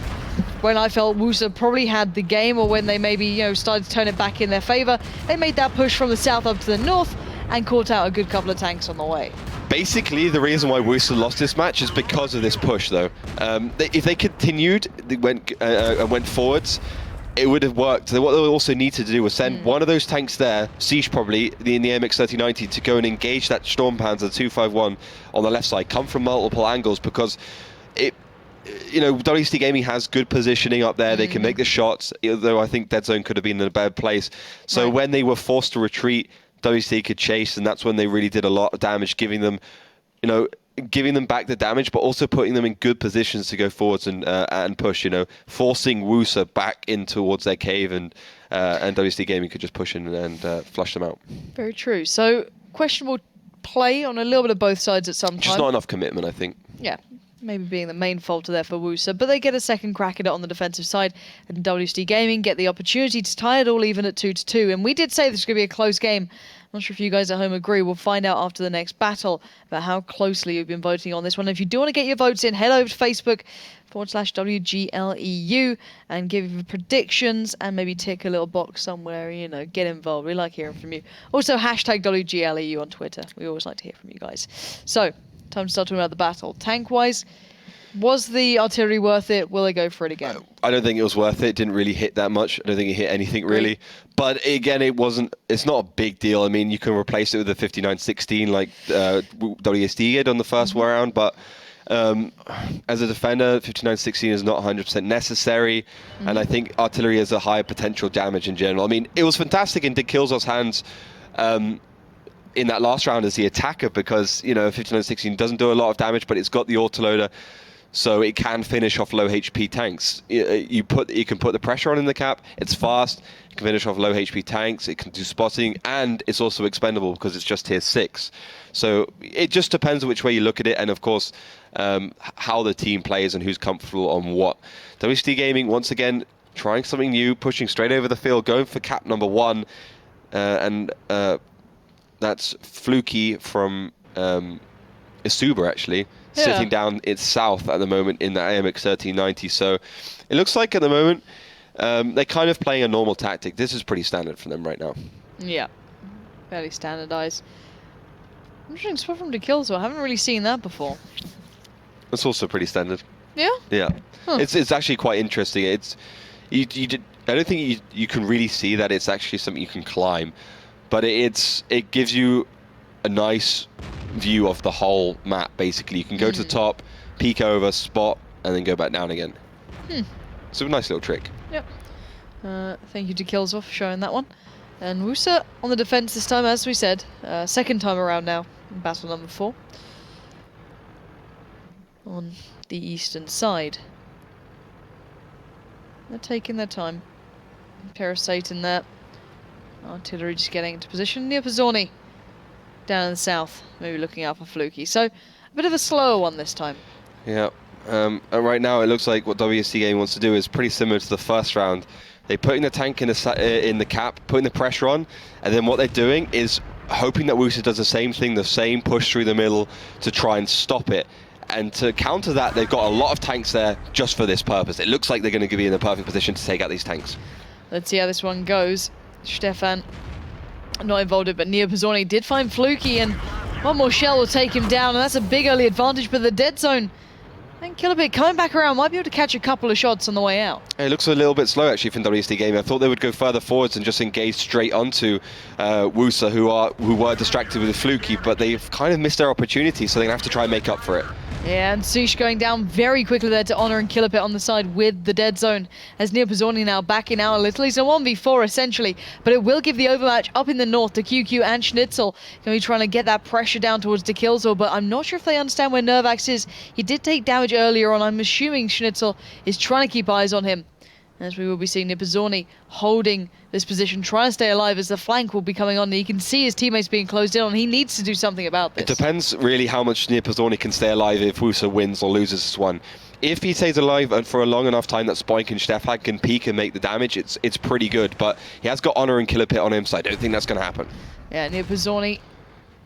when I felt WUSA probably had the game, or when they maybe started to turn it back in their favor. They made that push from the south up to the north and caught out a good couple of tanks on the way. Basically, the reason why WUSA lost this match is because of this push, though. If they continued, went forwards, it would have worked. What they also need to do was send one of those tanks there, Siege probably, in the MX 3090, to go and engage that Sturmpanzer 251 on the left side. Come from multiple angles, because WSD Gaming has good positioning up there. They can make the shots, though I think Dead Zone could have been in a bad place. So when they were forced to retreat, WSD could chase, and that's when they really did a lot of damage, giving them back the damage, but also putting them in good positions to go forwards and push. Forcing WUSA back in towards their cave, and WSD Gaming could just push in and flush them out. Very true. So questionable play on a little bit of both sides at some time. Just not enough commitment, I think. Yeah, maybe being the main falter there for WUSA, but they get a second crack at it on the defensive side, and WSD Gaming get the opportunity to tie it all even at 2-2. And we did say this was going to be a close game. I'm not sure if you guys at home agree. We'll find out after the next battle about how closely you've been voting on this one. If you do want to get your votes in, head over to Facebook.com/WGLEU and give your predictions and maybe tick a little box somewhere, get involved. We like hearing from you. Also, #WGLEU on Twitter. We always like to hear from you guys. So, time to start talking about the battle. Tank-wise, was the artillery worth it? Will they go for it again? I don't think it was worth it. It didn't really hit that much. I don't think it hit anything really. But again, it's not a big deal. I mean, you can replace it with a 59-16 like WSD did on the first round. But as a defender, 59-16 is not 100% necessary. And I think artillery has a higher potential damage in general. I mean, it was fantastic in Dick Killzor's hands in that last round as the attacker because, 59-16 doesn't do a lot of damage, but it's got the autoloader, so it can finish off low HP tanks. You can put the pressure on in the cap, it's fast, it can finish off low HP tanks, it can do spotting, and it's also expendable because it's just tier 6. So it just depends on which way you look at it, and of course, how the team plays and who's comfortable on what. WSD Gaming, once again, trying something new, pushing straight over the field, going for cap number 1, and that's Fluky from Isuba, actually, sitting down its south at the moment in the AMX 1390. So it looks like at the moment they're kind of playing a normal tactic. This is pretty standard for them right now. Yeah, fairly standardized. Interesting spot from the Killzor. I haven't really seen that before. It's also pretty standard. Yeah? Yeah. Huh. It's actually quite interesting. I don't think you can really see that it's actually something you can climb. But it gives you a nice view of the whole map, basically. You can go to the top, peek over, spot, and then go back down again. So a nice little trick. Yep. Thank you to Killzor for showing that one. And WUSA on the defense this time, as we said. Second time around now, in battle number 4. On the eastern side. They're taking their time. Parasite in there. Artillery just getting into position near Pizzorni. Down in the south, maybe looking out for Fluky. So, a bit of a slower one this time. Yeah. And right now, it looks like what WSD Game wants to do is pretty similar to the first round. They're putting the tank in the cap, putting the pressure on, and then what they're doing is hoping that WUSA does the same thing, the same push through the middle to try and stop it. And to counter that, they've got a lot of tanks there just for this purpose. It looks like they're going to be in the perfect position to take out these tanks. Let's see how this one goes. Stefan not involved, but Neo Pizzorni did find Fluky, and one more shell will take him down, and that's a big early advantage. But the dead zone, and Kilobit coming back around, might be able to catch a couple of shots on the way out. It looks a little bit slow actually from WSD Gaming. I thought they would go further forwards and just engage straight onto WUSA, who were distracted with the Fluky, but they've kind of missed their opportunity, so they're going to have to try and make up for it. Yeah, and Sush going down very quickly there to Honor and Kilopit on the side with the dead zone. As Neo Pizzorni now backing out a little. He's a 1v4 essentially, but it will give the overmatch up in the north to QQ and Schnitzel. Going to be trying to get that pressure down towards the Killzor, but I'm not sure if they understand where Nervax is. He did take damage earlier on. I'm assuming Schnitzel is trying to keep eyes on him. As we will be seeing Neo Pizzorni holding this position, trying to stay alive as the flank will be coming on. And you can see his teammates being closed in on. He needs to do something about this. It depends really how much Neo Pizzorni can stay alive if WUSA wins or loses this one. If he stays alive and for a long enough time that Spike and Stefan can peek and make the damage, it's pretty good. But he has got Honor and Kilopit on him, so I don't think that's going to happen. Yeah, Neo Pizzorni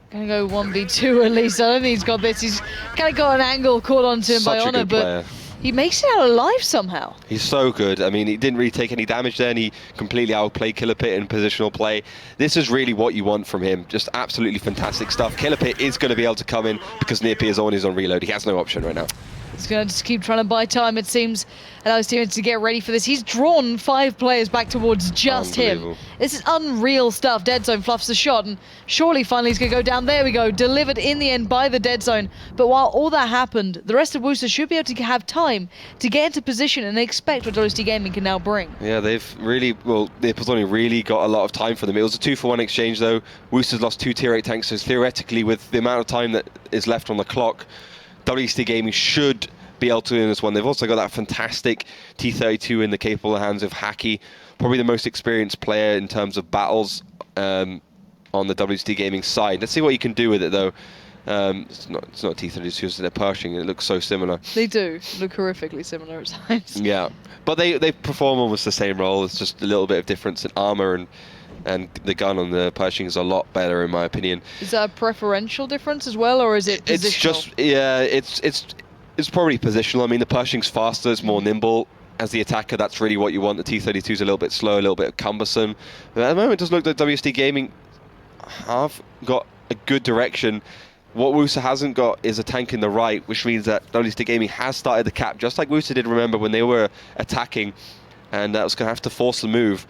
going to go 1v2 at least. I don't think he's got this. He's kind of got an angle caught onto him by Honor, but he makes it out alive somehow. He's so good. I mean, he didn't really take any damage there, and he completely outplayed Kilopit in positional play. This is really what you want from him. Just absolutely fantastic stuff. Kilopit is going to be able to come in because Neo Pizzorni is on reload. He has no option right now. He's going to just keep trying to buy time, it seems, allow his teammates to get ready for this. He's drawn 5 players back towards just him. This is unreal stuff. Dead Zone fluffs the shot, and surely finally he's going to go down. There we go, delivered in the end by the Dead Zone. But while all that happened, the rest of WUSA should be able to have time to get into position and expect what WSD Gaming can now bring. Yeah, they've really, well, Neo Pizzorni really got a lot of time for them. It was a 2-for-1 exchange though. WUSA's lost 2 tier 8 tanks, so theoretically with the amount of time that is left on the clock, WSD Gaming should be able to win this one. They've also got that fantastic T-32 in the capable hands of Hacky, probably the most experienced player in terms of battles on the WSD Gaming side. Let's see what you can do with it though. It's not T32, it's their Pershing. It looks so similar. They do look horrifically similar at times. Yeah, but they perform almost the same role. It's just a little bit of difference in armor, and the gun on the Pershing is a lot better in my opinion. Is that a preferential difference as well, or is it positional? It's just it's probably positional. I mean, the Pershing's faster, it's more nimble. As the attacker, that's really what you want. The T32 is a little bit slow, a little bit cumbersome. But at the moment, it does look like WSD Gaming have got a good direction. What WUSA hasn't got is a tank in the right, which means that WSD Gaming has started the cap, just like WUSA did, remember, when they were attacking. And that was going to have to force the move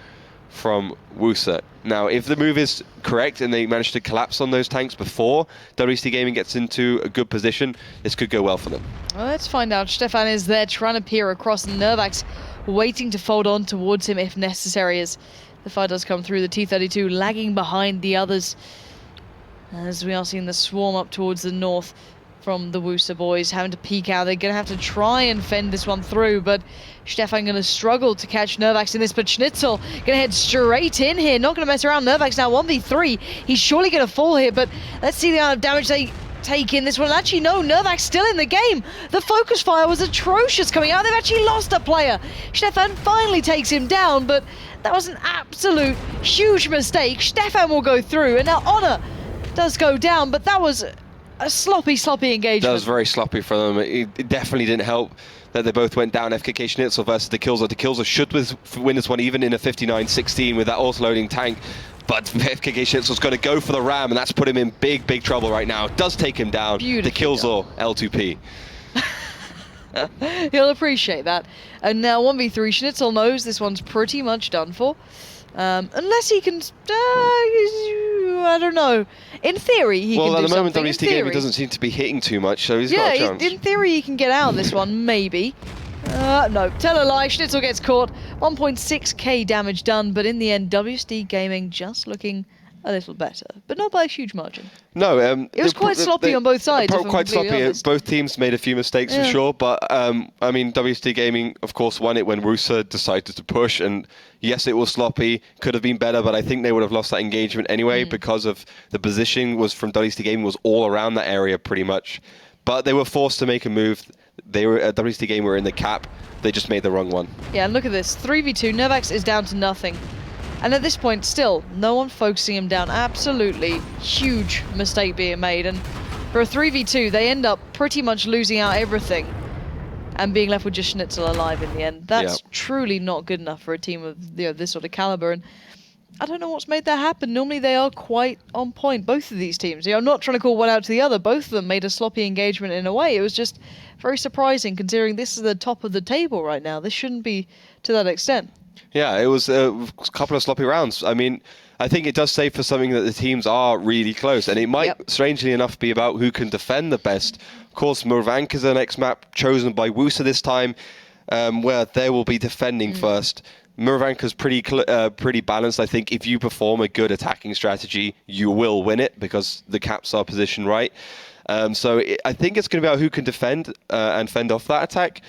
from WUSA. Now, if the move is correct and they manage to collapse on those tanks before WSD Gaming gets into a good position, this could go well for them. Well, let's find out. Stefan is there trying to peer across, and Nervax waiting to fold on towards him if necessary as the fire does come through. The T-32 lagging behind the others as we are seeing the swarm up towards the north from the WUSA boys having to peek out. They're going to have to try and fend this one through, but Stefan going to struggle to catch Nervax in this, but Schnitzel going to head straight in here, not going to mess around. Nervax now 1v3. He's surely going to fall here, but let's see the amount of damage they take in this one. Actually, no, Nervax still in the game. The focus fire was atrocious coming out. They've actually lost a player. Stefan finally takes him down, but that was an absolute huge mistake. Stefan will go through, and now Honor does go down, but that was a sloppy engagement. That was very sloppy for them. It definitely didn't help that they both went down. FKK Schnitzel versus the Killzor. The Killzor should win this one even in a 59-16 with that auto-loading tank. But FKK Schnitzel's going to go for the ram, and that's put him in big trouble right now. It does take him down. The Killzor L2P. He'll appreciate that. And now 1v3. Schnitzel knows this one's pretty much done for. Unless he can... I don't know. In theory, he can do something. Well, at the moment, WSD Gaming doesn't seem to be hitting too much, so he's got a chance. In theory, he can get out of this one, maybe. No, tell a lie. Schnitzel gets caught. 1.6k damage done, but in the end, WSD Gaming just looking a little better, but not by a huge margin. No, it was quite sloppy on both sides. Quite sloppy. Honest. Both teams made a few mistakes for sure, but I mean, WSD Gaming, of course, won it when WUSA decided to push, and yes, it was sloppy. Could have been better, but I think they would have lost that engagement anyway because of the positioning was from WSD Gaming was all around that area pretty much. But they were forced to make a move. They were WSD Gaming were in the cap. They just made the wrong one. Yeah, and look at this. 3v2. Nervax is down to nothing. And at this point, still, no one focusing him down. Absolutely huge mistake being made. And for a 3v2, they end up pretty much losing out everything and being left with just Schnitzel alive in the end. That's truly not good enough for a team of this sort of caliber. And I don't know what's made that happen. Normally, they are quite on point, both of these teams. I'm not trying to call one out to the other. Both of them made a sloppy engagement in a way. It was just very surprising, considering this is the top of the table right now. This shouldn't be to that extent. Yeah, it was a couple of sloppy rounds. I mean, I think it does say for something that the teams are really close, and it might, strangely enough, be about who can defend the best. Of course, Murovanka is the next map chosen by WUSA this time, where they will be defending first. Murovanka's pretty balanced. I think if you perform a good attacking strategy, you will win it because the caps are positioned right. I think it's going to be about who can defend and fend off that attack.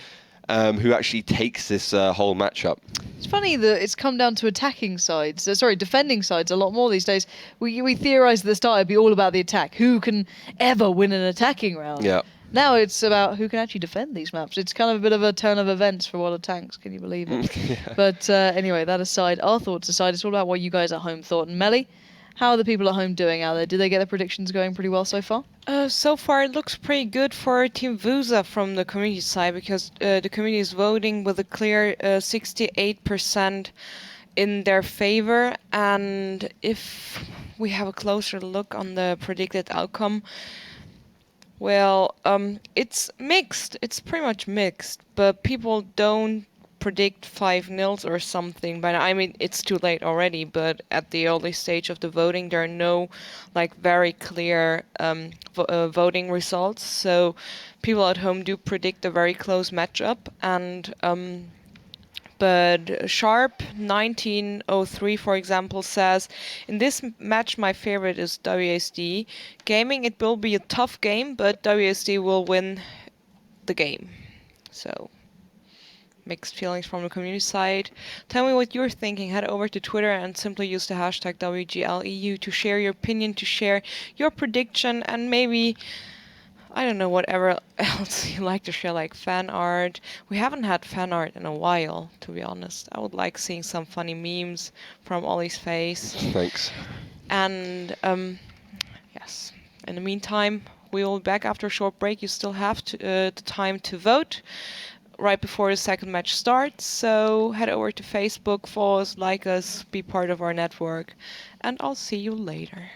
Who actually takes this whole matchup. It's funny that it's come down to defending sides a lot more these days. We theorized at the start it'd be all about the attack. Who can ever win an attacking round? Yeah. Now it's about who can actually defend these maps. It's kind of a bit of a turn of events for World of Tanks, can you believe it? Yeah. But anyway, that aside, our thoughts aside, it's all about what you guys at home thought. And Melly, how are the people at home doing out there? Did they get their predictions going pretty well so far? So far, it looks pretty good for Team WUSA from the community side because the community is voting with a clear 68% in their favor. And if we have a closer look on the predicted outcome, well, it's mixed. It's pretty much mixed, but people don't predict 5-0 or something, but I mean it's too late already. But at the early stage of the voting, there are no very clear voting results. So people at home do predict a very close matchup, and but Sharp 1903, for example, says in this match my favorite is WASD Gaming. It will be a tough game, but WASD will win the game. So. mixed feelings from the community side. Tell me what you're thinking. Head over to Twitter and simply use the hashtag WGLEU to share your opinion, to share your prediction, and maybe, I don't know, whatever else you like to share, like fan art. We haven't had fan art in a while, to be honest. I would like seeing some funny memes from Ollie's face. Thanks. And yes, in the meantime, we will be back after a short break. You still have the time to vote right before the second match starts. So head over to Facebook, follow us, like us, be part of our network, and I'll see you later.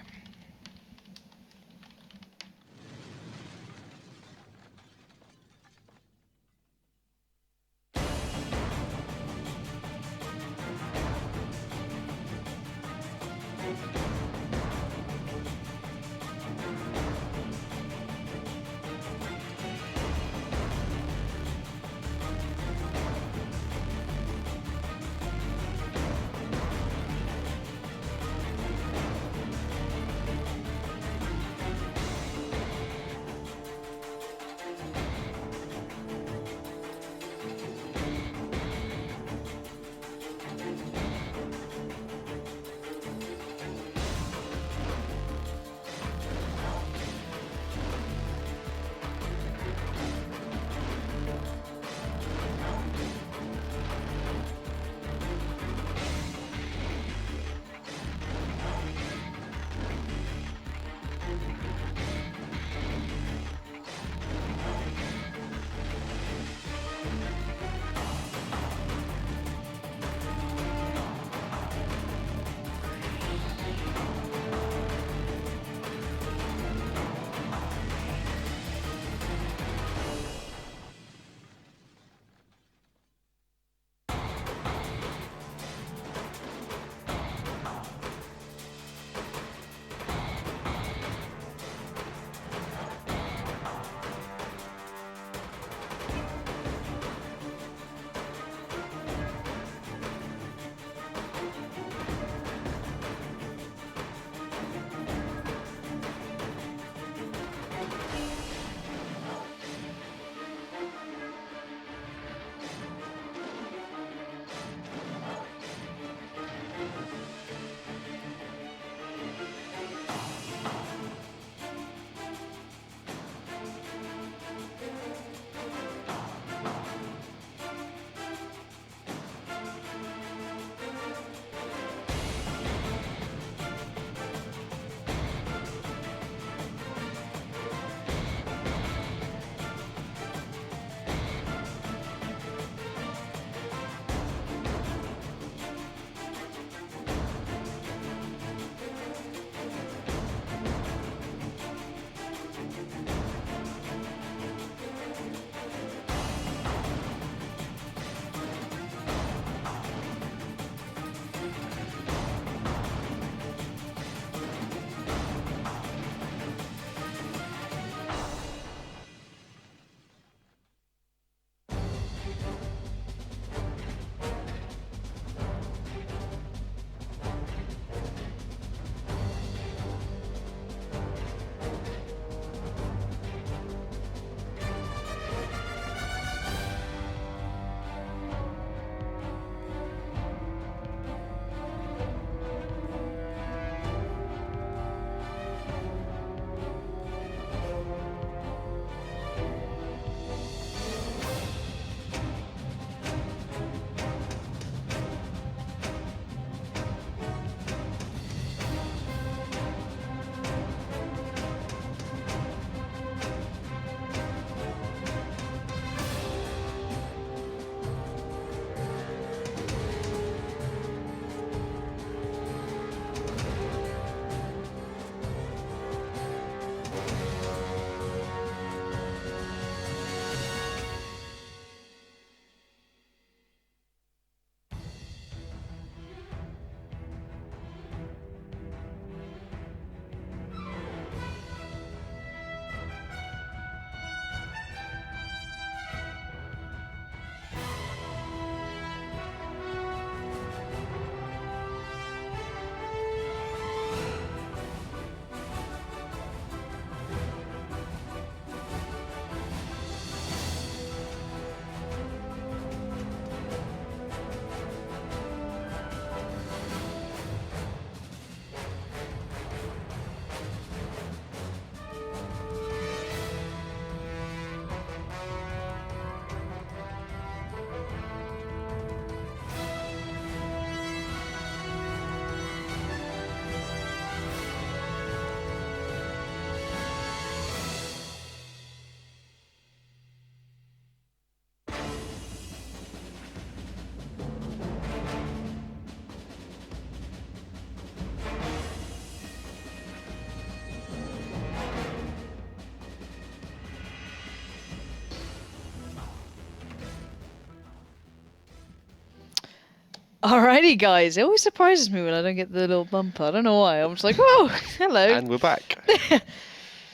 Alrighty, guys. It always surprises me when I don't get the little bumper. I don't know why. I'm just like, whoa, hello. And we're back.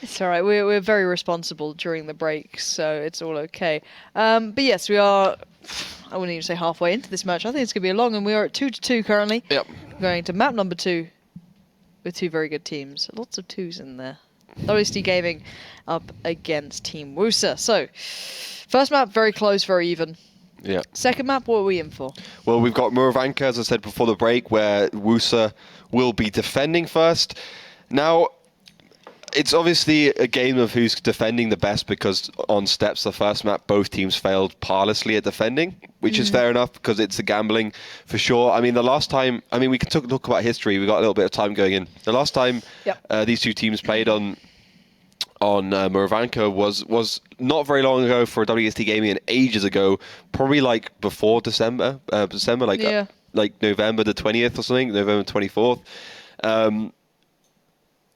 It's all right. We're very responsible during the break, so it's all okay. But yes, we are. I wouldn't even say halfway into this match. I think it's gonna be a long, and we are at 2-2 currently. Yep. Going to map number 2 with two very good teams. Lots of twos in there. WSD Gaming up against Team WUSA. So, first map very close, very even. Yeah. Second map, what are we in for? Well, we've got Murovanka, as I said before the break, where WUSA will be defending first. Now, it's obviously a game of who's defending the best because on steps, the first map, both teams failed parlously at defending, which is fair enough because it's a gambling for sure. I mean, the last time, we can talk about history. We got a little bit of time going in. The last time these two teams played on Murovanka was not very long ago for WSD Gaming and ages ago, probably like before December, like November the 20th or something, November 24th.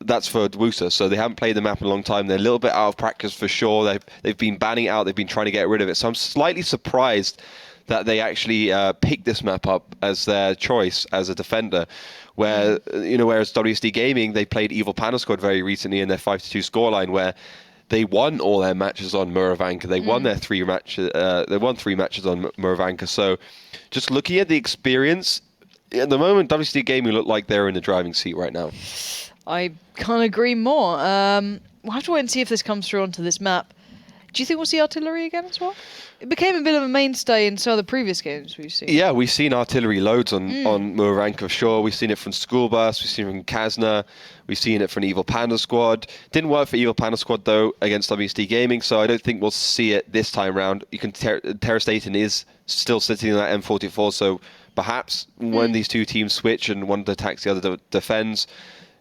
That's for WUSA, so they haven't played the map in a long time. They're a little bit out of practice for sure. They've been banning it out. They've been trying to get rid of it. So I'm slightly surprised that they actually picked this map up as their choice as a defender. Whereas WSD Gaming, they played Evil Panda Squad very recently in their 5-2 scoreline, where they won all their matches on Murovanka. They won their 3 matches. They won 3 matches on Murovanka. So just looking at the experience at the moment, WSD Gaming look like they're in the driving seat right now. I can't agree more. We'll have to wait and see if this comes through onto this map. Do you think we'll see artillery again as well? It became a bit of a mainstay in some of the previous games we've seen. Yeah, we've seen artillery loads on Murovanka for sure. We've seen it from School Bus, we've seen it from Kazna, we've seen it from Evil Panda Squad. Didn't work for Evil Panda Squad though against WSD Gaming, so I don't think we'll see it this time round. You can Terra Staten is still sitting in that M44, so perhaps when these two teams switch and one attacks the other defends,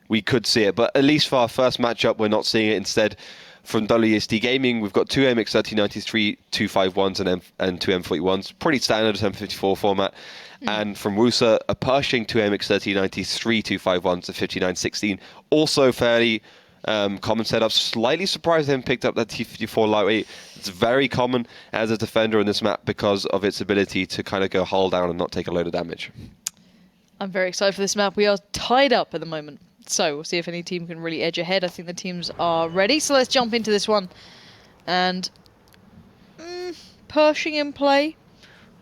we could see it. But at least for our first matchup, we're not seeing it. Instead, from WSD Gaming, we've got 2 MX-3093 251s and 2 M41s. Pretty standard M54 format. And from WUSA, a Pershing 2 MX-3093 251s to 5916. Also fairly common setup. Slightly surprised they haven't picked up that T54 lightweight. It's very common as a defender in this map because of its ability to kind of go hull down and not take a load of damage. I'm very excited for this map. We are tied up at the moment. So we'll see if any team can really edge ahead. I think the teams are ready. So let's jump into this one. And Pershing in play.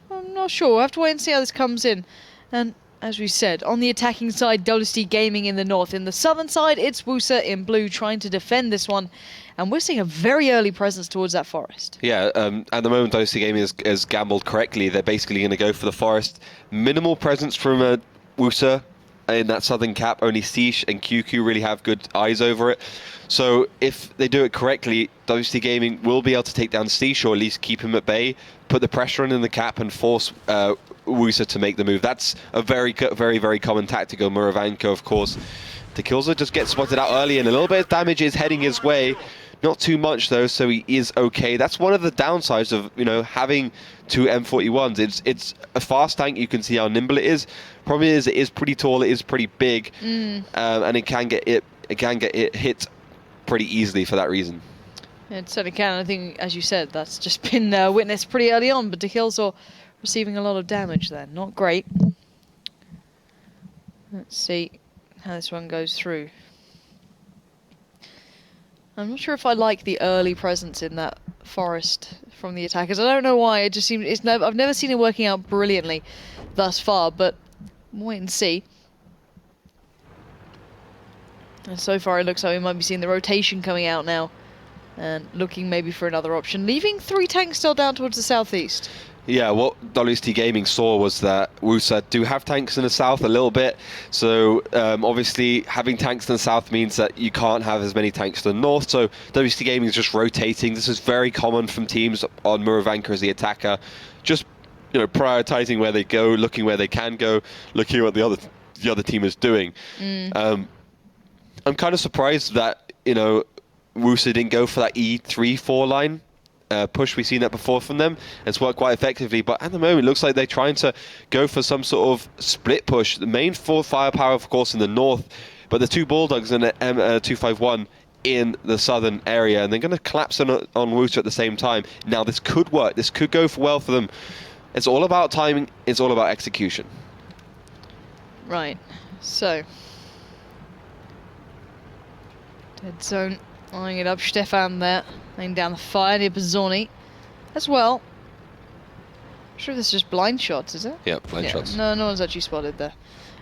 I'm not sure. We'll have to wait and see how this comes in. And as we said, on the attacking side, WSD Gaming in the north. In the southern side, it's WUSA in blue trying to defend this one. And we're seeing a very early presence towards that forest. Yeah, at the moment, WSD Gaming has gambled correctly. They're basically going to go for the forest. Minimal presence from WUSA in that southern cap. Only Siege and QQ really have good eyes over it. So if they do it correctly, WSD Gaming will be able to take down Siege, or at least keep him at bay, put the pressure on in the cap and force WUSA to make the move. That's a very, very common tactic of Murovanka, of course. Tekilza just gets spotted out early, and a little bit of damage is heading his way. Not too much though, so he is okay. That's one of the downsides of having 2 M41s. It's a fast tank. You can see how nimble it is. Problem is, it is pretty tall. It is pretty big, and it can get hit pretty easily for that reason. It certainly can. I think, as you said, that's just been witnessed pretty early on. But Tekilza receiving a lot of damage there. Not great. Let's see how this one goes through. I'm not sure if I like the early presence in that forest from the attackers. I don't know why. It just seems I've never seen it working out brilliantly thus far, but we'll wait and see. And so far it looks like we might be seeing the rotation coming out now and looking maybe for another option, leaving 3 tanks still down towards the southeast. Yeah, what WST Gaming saw was that WUSA do have tanks in the south a little bit. So obviously having tanks in the south means that you can't have as many tanks in the north. So WST Gaming is just rotating. This is very common from teams on Murovanka as the attacker. Just prioritizing where they go, looking where they can go, looking at what the other team is doing. I'm kind of surprised that WUSA didn't go for that E3-4 line. Push. We've seen that before from them. It's worked quite effectively, but at the moment it looks like they're trying to go for some sort of split push. The main 4 firepower, of course, in the north, but the 2 Bulldogs and the M251 in the southern area, and they're going to collapse on WUSA at the same time. Now this could work. This could go well for them. It's all about timing. It's all about execution. Right, so dead zone, eyeing it up. Stefan there, laying down the fire near Bazzoni as well. I'm sure this is just blind shots, is it? Yeah, blind shots. No one's actually spotted there.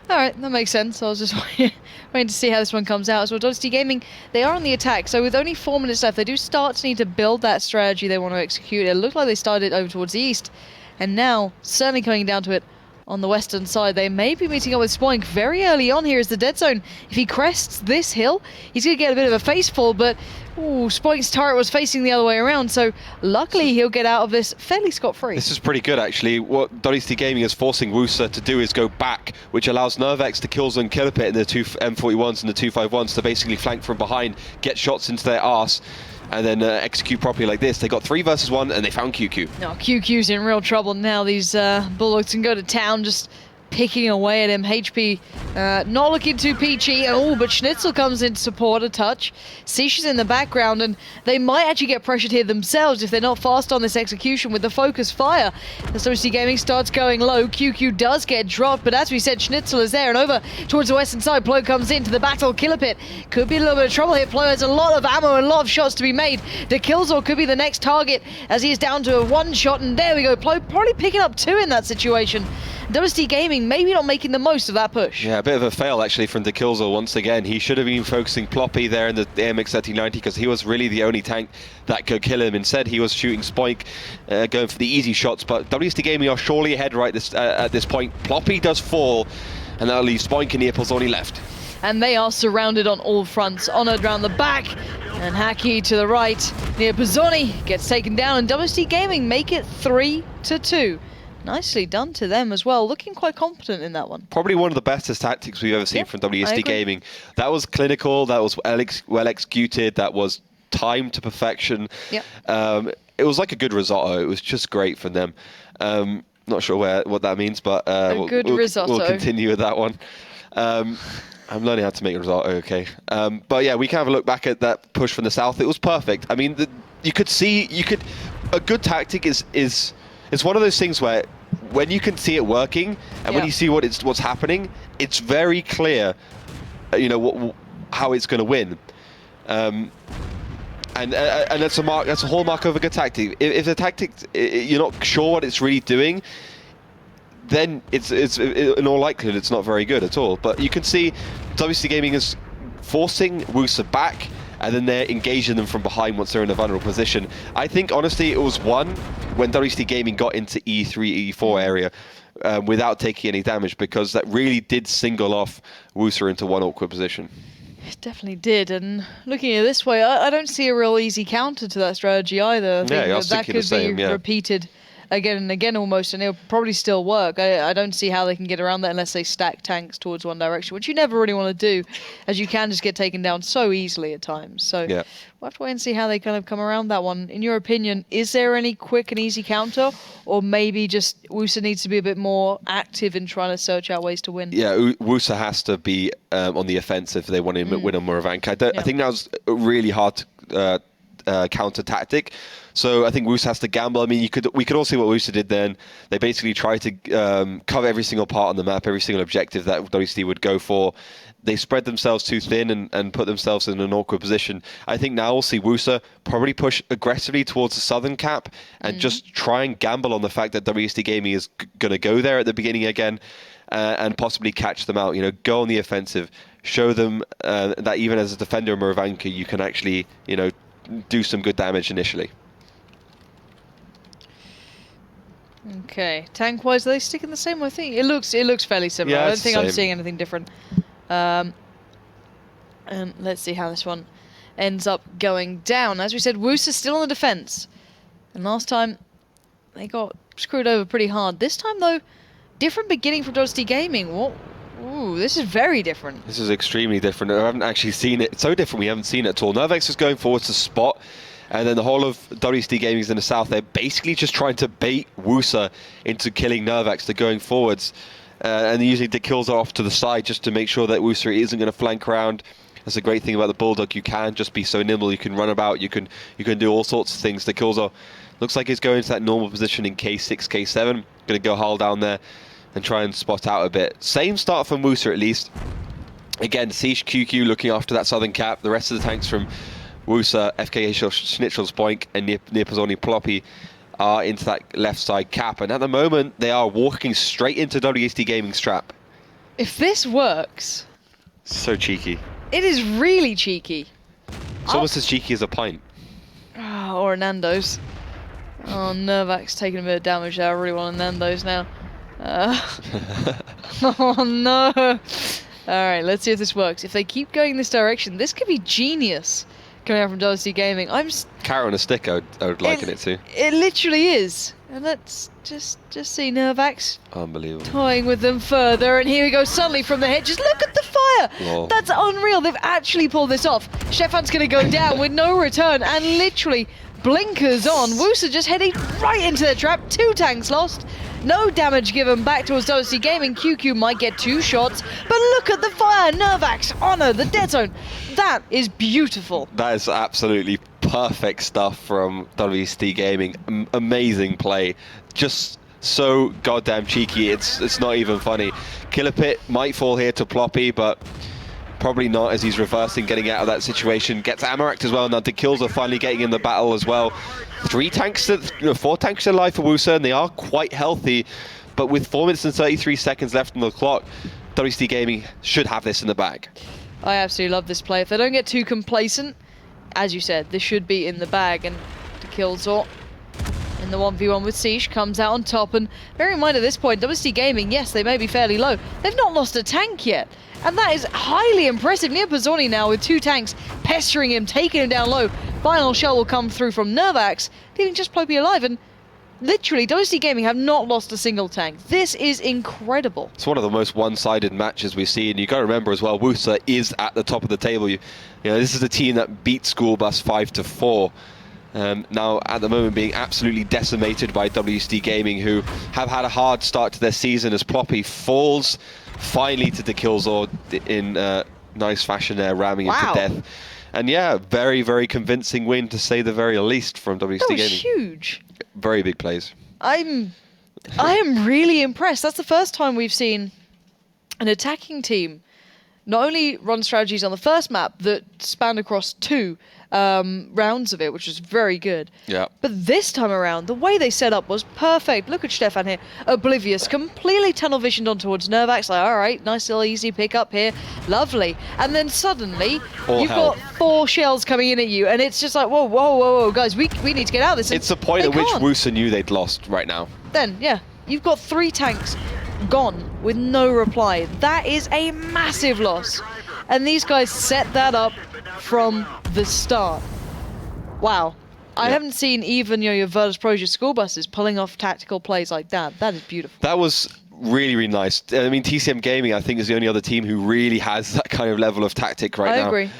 Alright, that makes sense. I was just waiting to see how this one comes out. So WASD Gaming, they are on the attack. So with only 4 minutes left, they do start to need to build that strategy they want to execute. It looked like they started over towards the east. And now, certainly coming down to it on the western side, they may be meeting up with Spoink very early on here as the dead zone. If he crests this hill, he's going to get a bit of a face fall, but Spoink's turret was facing the other way around, so luckily he'll get out of this fairly scot-free. This is pretty good, actually. What WASD Gaming is forcing WUSA to do is go back, which allows Nervex to Killzone Killipit in the two M41s and the 251s to basically flank from behind, get shots into their arse, and then execute properly like this. They got 3 versus 1, and they found QQ. No, QQ's in real trouble now. These Bulldogs can go to town, just picking away at him. HP not looking too peachy. Oh, but Schnitzel comes in to support a touch. Sisha's in the background, and they might actually get pressured here themselves if they're not fast on this execution with the focus fire. As WASD Gaming starts going low, QQ does get dropped, but as we said, Schnitzel is there, and over towards the western side, Plo comes into the battle. Killipit could be a little bit of trouble here. Plo has a lot of ammo and a lot of shots to be made. The Killzor could be the next target as he is down to a 1 shot, and there we go. Plo probably picking up 2 in that situation. WASD Gaming maybe not making the most of that push. Yeah, a bit of a fail actually from the Killzor once again. He should have been focusing Ploppy there in the AMX 1390 because he was really the only tank that could kill him. Instead, he was shooting Spoink, going for the easy shots. But WASD Gaming are surely ahead right at this point. Ploppy does fall, and that'll leave Spoink and Neopol's only left. And they are surrounded on all fronts. Honored round the back, and Haki to the right. Near Bazzoni gets taken down, and WASD Gaming make it 3-2. Nicely done to them as well, looking quite confident in that one. Probably one of the best tactics we've ever seen from WASD Gaming. That was clinical, that was well executed, that was timed to perfection. Yep. It was like a good risotto. It was just great for them. Not sure what that means, but risotto. We'll continue with that one. I'm learning how to make risotto, okay. But yeah, we can have a look back at that push from the south. It was perfect. I mean, a good tactic is it's one of those things where when you can see it working and when you see what's happening, it's very clear, how it's going to win. And that's a hallmark of a good tactic. If the tactic you're not sure what it's really doing, then it's in all likelihood it's not very good at all. But you can see WASD Gaming is forcing WUSA back, and then they're engaging them from behind once they're in a vulnerable position. I think, honestly, it was one when WASD Gaming got into E3, E4 area without taking any damage, because that really did single off WUSA into one awkward position. It definitely did, and looking at it this way, I don't see a real easy counter to that strategy either. I think that could be repeated again and again almost, and it'll probably still work. I don't see how they can get around that unless they stack tanks towards one direction, which you never really want to do, as you can just get taken down so easily at times. So we'll have to wait and see how they kind of come around that one. In your opinion, is there any quick and easy counter, or maybe just WUSA needs to be a bit more active in trying to search out ways to win? Yeah, WUSA has to be on the offensive if they want to win on Murovanka. I think that was really hard to counter tactic. So I think WUSA has to gamble. I mean, we could all see what WUSA did then. They basically tried to cover every single part on the map, every single objective that WASD would go for. They spread themselves too thin and put themselves in an awkward position. I think now we'll see WUSA probably push aggressively towards the southern cap and just try and gamble on the fact that WASD Gaming is going to go there at the beginning again and possibly catch them out. Go on the offensive, show them that even as a defender in Murovanka, you can actually, do some good damage initially. Okay, tank-wise, are they sticking the same? I think it looks fairly similar. Yeah, I don't think I'm seeing anything different. And let's see how this one ends up going down. As we said, WUSA still on the defense, and last time they got screwed over pretty hard. This time, though, different beginning from WASD Gaming. What? Ooh, this is very different. This is extremely different. I haven't actually seen it. It's so different we haven't seen it at all. Nervex is going forwards to spot, and then the whole of WASD Gaming is in the south. They're basically just trying to bait WUSA into killing Nervex. They're going forwards, and usually the kills are off to the side just to make sure that WUSA isn't going to flank around. That's the great thing about the Bulldog. You can just be so nimble. You can run about. You can do all sorts of things. The kills are looks like it's going to that normal position in K6, K7. Going to go hull down there. and try and spot out a bit. Same start from WUSA at least. Again, Siege, QQ looking after that southern cap. The rest of the tanks from WUSA, FKA Schnitzel's Boink, and Neopazoni Ploppy are into that left side cap. And at the moment, they are walking straight into WASD Gaming's trap. If this works... So cheeky. It is really cheeky. It's almost as cheeky as a pint. Oh, or a Nando's. Oh, Nervak's taking a bit of damage there. I really want a Nando's now. Oh, no. Alright, let's see if this works. If they keep going this direction, this could be genius coming out from WC Gaming. Carrot on a stick, I would liken it to. It literally is. And let's just see Nervax Unbelievable. toying with them further. And here we go, suddenly from the hit. Just look at the fire. Whoa. That's unreal. They've actually pulled this off. Stefan's going to go down with no return. And literally blinkers on. WUSA just heading right into their trap. 2 tanks lost. No damage given back towards WC Gaming. QQ might get 2 shots, but look at the fire. Nervax, Honor, the dead zone. That is beautiful. That is absolutely perfect stuff from WC Gaming. Amazing play. Just so goddamn cheeky. It's not even funny. Killer Pit might fall here to Ploppy, but probably not as he's reversing, getting out of that situation. Gets Amaranth as well. Now the kills are finally getting in the battle as well. 4 tanks alive for WUSA, and they are quite healthy. But with 4 minutes and 33 seconds left on the clock, WC Gaming should have this in the bag. I absolutely love this play. If they don't get too complacent, as you said, this should be in the bag. And the Killzor in the 1v1 with Siege comes out on top. And bear in mind at this point, WC Gaming, yes, they may be fairly low. They've not lost a tank yet. And that is highly impressive. Neopazoni now with 2 tanks pestering him, taking him down low. Final shell will come through from Nervax, leaving just Ploppy alive. And literally, WC Gaming have not lost a single tank. This is incredible. It's one of the most one-sided matches we've seen. You got to remember as well, WUSA is at the top of the table. You know, this is a team that beat School Bus 5-4. Now, at the moment, being absolutely decimated by WC Gaming, who have had a hard start to their season as Ploppy falls finally to the Killzor in nice fashion there, ramming him to death. And yeah, very, very convincing win, to say the very least, from WC Gaming. That was huge. Very big plays. I am really impressed. That's the first time we've seen an attacking team not only run strategies on the first map that spanned across 2 rounds of it, which was very good. Yeah. But this time around, the way they set up was perfect. Look at Stefan here, oblivious, completely tunnel visioned on towards Nervax. Like, all right, nice little easy pick up here, lovely. And then suddenly, you've got 4 shells coming in at you, and it's just like, whoa, whoa, whoa, whoa, guys, we need to get out of this. It's the point at which WUSA knew they'd lost right now. Then, yeah, you've got 3 tanks gone with no reply. That is a massive loss. And these guys set that up from the start. Wow. I haven't seen even your Virtus Pros, your school buses, pulling off tactical plays like that. That is beautiful. That was really, really nice. I mean, TCM Gaming, I think, is the only other team who really has that kind of level of tactic right now. I agree.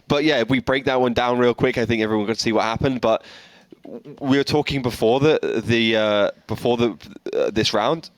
But yeah, if we break that one down real quick, I think everyone can see what happened. But we were talking before this round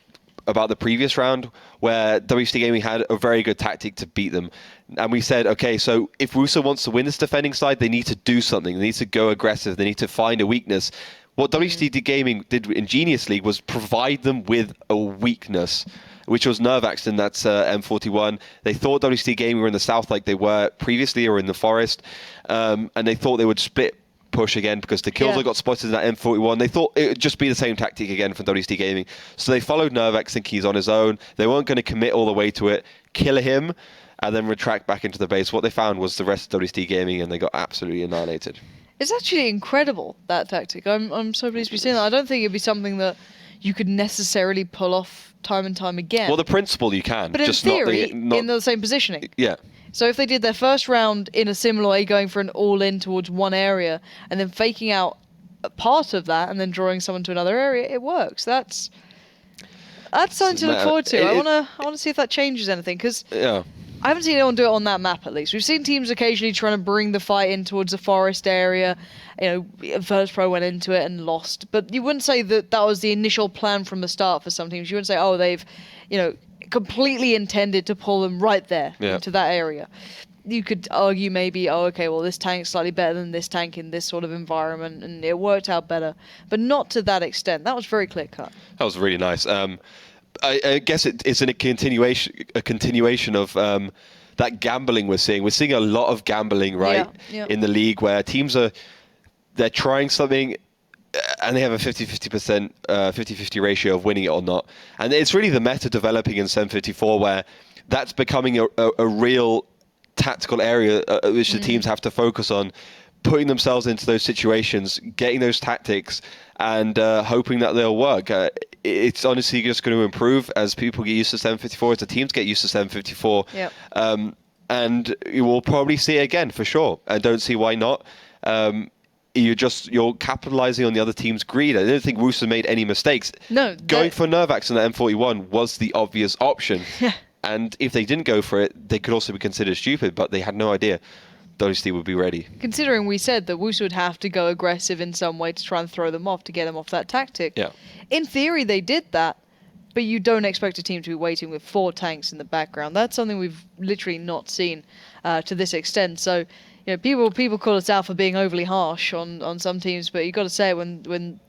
about the previous round, where WC Gaming had a very good tactic to beat them. And we said, okay, so if WUSA wants to win this defending side, they need to do something. They need to go aggressive. They need to find a weakness. What WC Gaming did ingeniously was provide them with a weakness, which was Nervax, and that's M41. They thought WC Gaming were in the south like they were previously, or in the forest, and they thought they would split push again because the Killzor got spotted in that M41. They thought it would just be the same tactic again from WC Gaming. So they followed Nervax, thinking he's on his own. They weren't going to commit all the way to it, kill him, and then retract back into the base. What they found was the rest of WC Gaming, and they got absolutely annihilated. It's actually incredible, that tactic. I'm so pleased to be seeing that. I don't think it'd be something that you could necessarily pull off time and time again. Well, the principle you can. But in just theory, not in the same positioning. Yeah. So if they did their first round in a similar way, going for an all-in towards one area, and then faking out a part of that, and then drawing someone to another area, it works. That's something to look forward to. I want to see if that changes anything, because I haven't seen anyone do it on that map, at least. We've seen teams occasionally trying to bring the fight in towards the forest area. You know, Virtus Pro went into it and lost. But you wouldn't say that was the initial plan from the start for some teams. You wouldn't say, oh, they've, completely intended to pull them right there into that area. You could argue maybe, oh, okay, well, this tank's slightly better than this tank in this sort of environment, and it worked out better. But not to that extent. That was very clear-cut. That was really nice. I guess it's in a continuation of that gambling we're seeing. We're seeing a lot of gambling, right, in the league where teams they're trying something and they have a 50-50 ratio of winning it or not. And it's really the meta developing in 754 where that's becoming a real tactical area which the teams have to focus on, putting themselves into those situations, getting those tactics, and hoping that they'll work. It's honestly just going to improve as people get used to 754, as the teams get used to 754. Yep. And you will probably see it again for sure. I don't see why not. You're capitalizing on the other team's greed. I don't think WUSA made any mistakes. No. Going for Nervax in the M41 was the obvious option. And if they didn't go for it, they could also be considered stupid, but they had no idea WSD would be ready. Considering we said that WUSA would have to go aggressive in some way to try and throw them off, to get them off that tactic. Yeah. In theory, they did that, but you don't expect a team to be waiting with 4 tanks in the background. That's something we've literally not seen to this extent. So, people call us out for being overly harsh on some teams, but you got to say when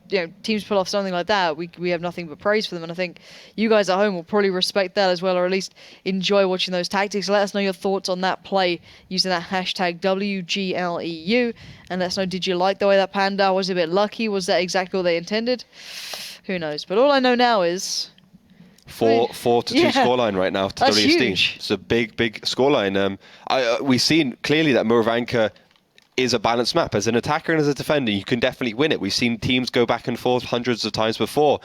teams pull off something like that, we have nothing but praise for them. And I think you guys at home will probably respect that as well, or at least enjoy watching those tactics. Let us know your thoughts on that play using that hashtag WGLEU, and let us know, did you like the way that panned out? Was it a bit lucky? Was that exactly what they intended? Who knows? But all I know now is 4-2 scoreline right now to That's WSD. huge. It's a big scoreline. We've seen clearly that Murovanka is a balanced map. As an attacker and as a defender, you can definitely win it. We've seen teams go back and forth hundreds of times before.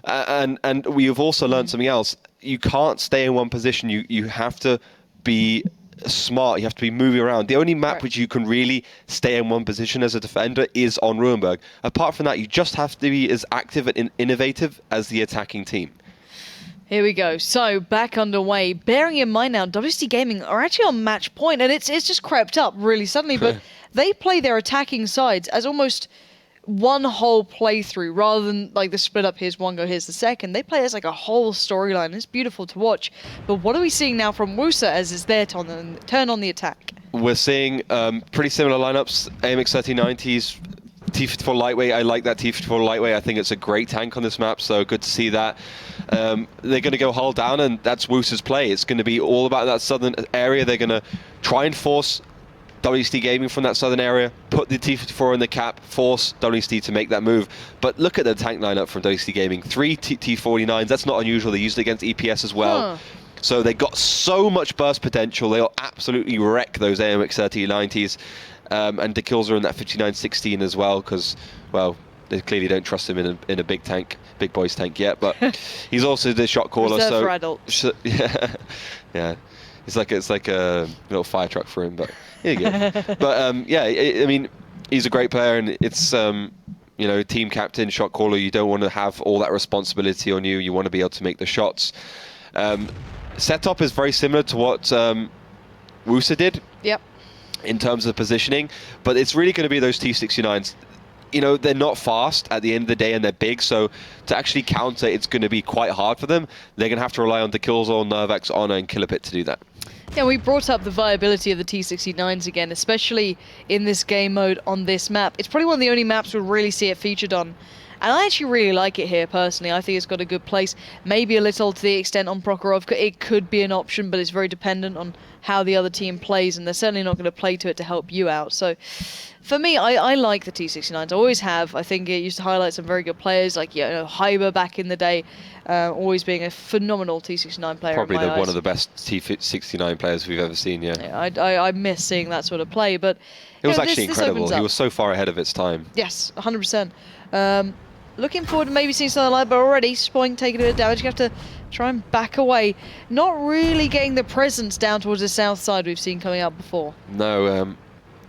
And we have also learned something else. You can't stay in one position. You have to be smart. You have to be moving around. The only map which you can really stay in one position as a defender is on Ruinberg. Apart from that, you just have to be as active and innovative as the attacking team. Here we go. So, back underway. Bearing in mind now, WSD Gaming are actually on match point, and it's just crept up really suddenly, but they play their attacking sides as almost one whole playthrough, rather than like the split up, here's one go, here's the second. They play as like a whole storyline. It's beautiful to watch. But what are we seeing now from WUSA as it's their turn on the attack? We're seeing pretty similar lineups. AMX 3090s, T54 Lightweight. I like that T54 Lightweight. I think it's a great tank on this map, so good to see that. They're going to go hull down, and that's WUSA's play. It's going to be all about that southern area. They're going to try and force WSD Gaming from that southern area, put the T54 in the cap, force WSD to make that move. But look at the tank lineup from WSD Gaming. 3 T49s, that's not unusual. They used it against EPS as well. So they got so much burst potential. They'll absolutely wreck those AMX 3090s. And the kills are in that 59-16 as well, because, well, they clearly don't trust him in a big boys tank yet. But he's also the shot caller. Reserved so for adults. yeah. It's like a little fire truck for him, but here you go. But I mean, he's a great player, and it's team captain, shot caller. You don't want to have all that responsibility on you. You want to be able to make the shots. Setup is very similar to what WUSA did. Yep. In terms of positioning, but it's really going to be those T69s. They're not fast at the end of the day, and they're big, so to actually counter, it's going to be quite hard for them. They're going to have to rely on the Killzone, Nervax, Honor, and Killerpit to do that. Yeah, we brought up the viability of the T69s again, especially in this game mode on this map. It's probably one of the only maps we'll really see it featured on. And I actually really like it here, personally. I think it's got a good place. Maybe a little to the extent on Prokhorov. It could be an option, but it's very dependent on how the other team plays, and they're certainly not going to play to it to help you out. So, for me, I like the T69s. I always have. I think it used to highlight some very good players, like Hyber back in the day, always being a phenomenal T69 player. Probably in my eyes. one of the best T69 players we've ever seen, yeah. I miss seeing that sort of play, but... It was actually incredible. He was so far ahead of its time. Yes, 100%. Looking forward to maybe seeing something like that, but already Spoing taking a bit of damage. You have to try and back away. Not really getting the presence down towards the south side we've seen coming out before. No,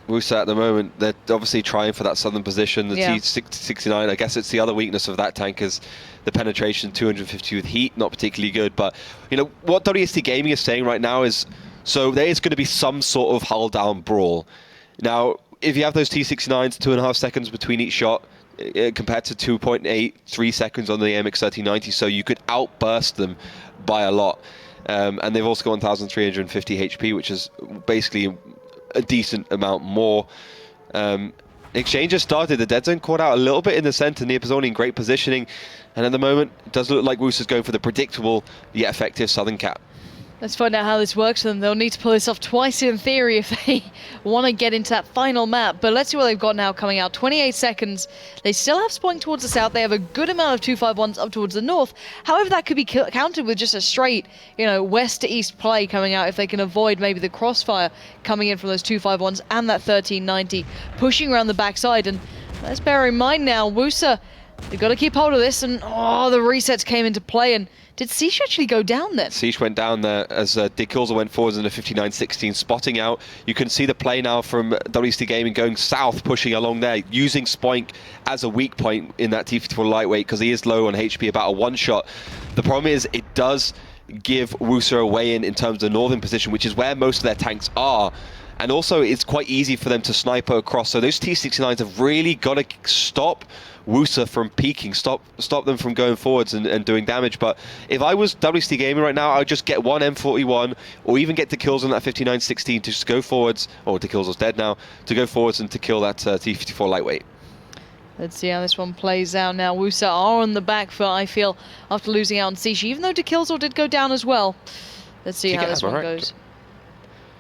WUSA at the moment, they're obviously trying for that southern position. The T69, I guess it's the other weakness of that tank is the penetration, 250 with heat, not particularly good. But, what WSD Gaming is saying right now is, so there is going to be some sort of hull down brawl. Now, if you have those T69s, 2.5 seconds between each shot, compared to 2.83 seconds on the AMX 3090, so you could outburst them by a lot. And they've also got 1,350 HP, which is basically a decent amount more. Exchange just started. The dead zone caught out a little bit in the center. Nearp's only in great positioning. And at the moment, it does look like WUSA's going for the predictable yet effective Southern cap. Let's find out how this works, and they'll need to pull this off twice in theory if they want to get into that final map. But let's see what they've got now coming out. 28 seconds. They still have Spoink towards the south. They have a good amount of 251s up towards the north. However, that could be countered with just a straight, west to east play coming out if they can avoid maybe the crossfire coming in from those 251s and that 1390 pushing around the backside. And let's bear in mind now, WUSA, they've got to keep hold of this. And the resets came into play. And did Siege actually go down then? Siege went down there as decisive went forwards in the 59-16, spotting out. You can see the play now from WSD Gaming going south, pushing along there, using Spoink as a weak point in that T54 lightweight because he is low on HP, about a one-shot. The problem is it does give WUSA a way in terms of the northern position, which is where most of their tanks are. And also, it's quite easy for them to sniper across. So those T69s have really got to stop WUSA from peaking, stop them from going forwards and doing damage. But if I was WSD Gaming right now, I would just get one M41 or even get decisive on that 59-16 to just go forwards, or decisive's dead now, to go forwards and to kill that T54 lightweight. Let's see how this one plays out now. WUSA are on the back foot, I feel, after losing out on Siege, even though decisive did go down as well. Let's see how this one goes.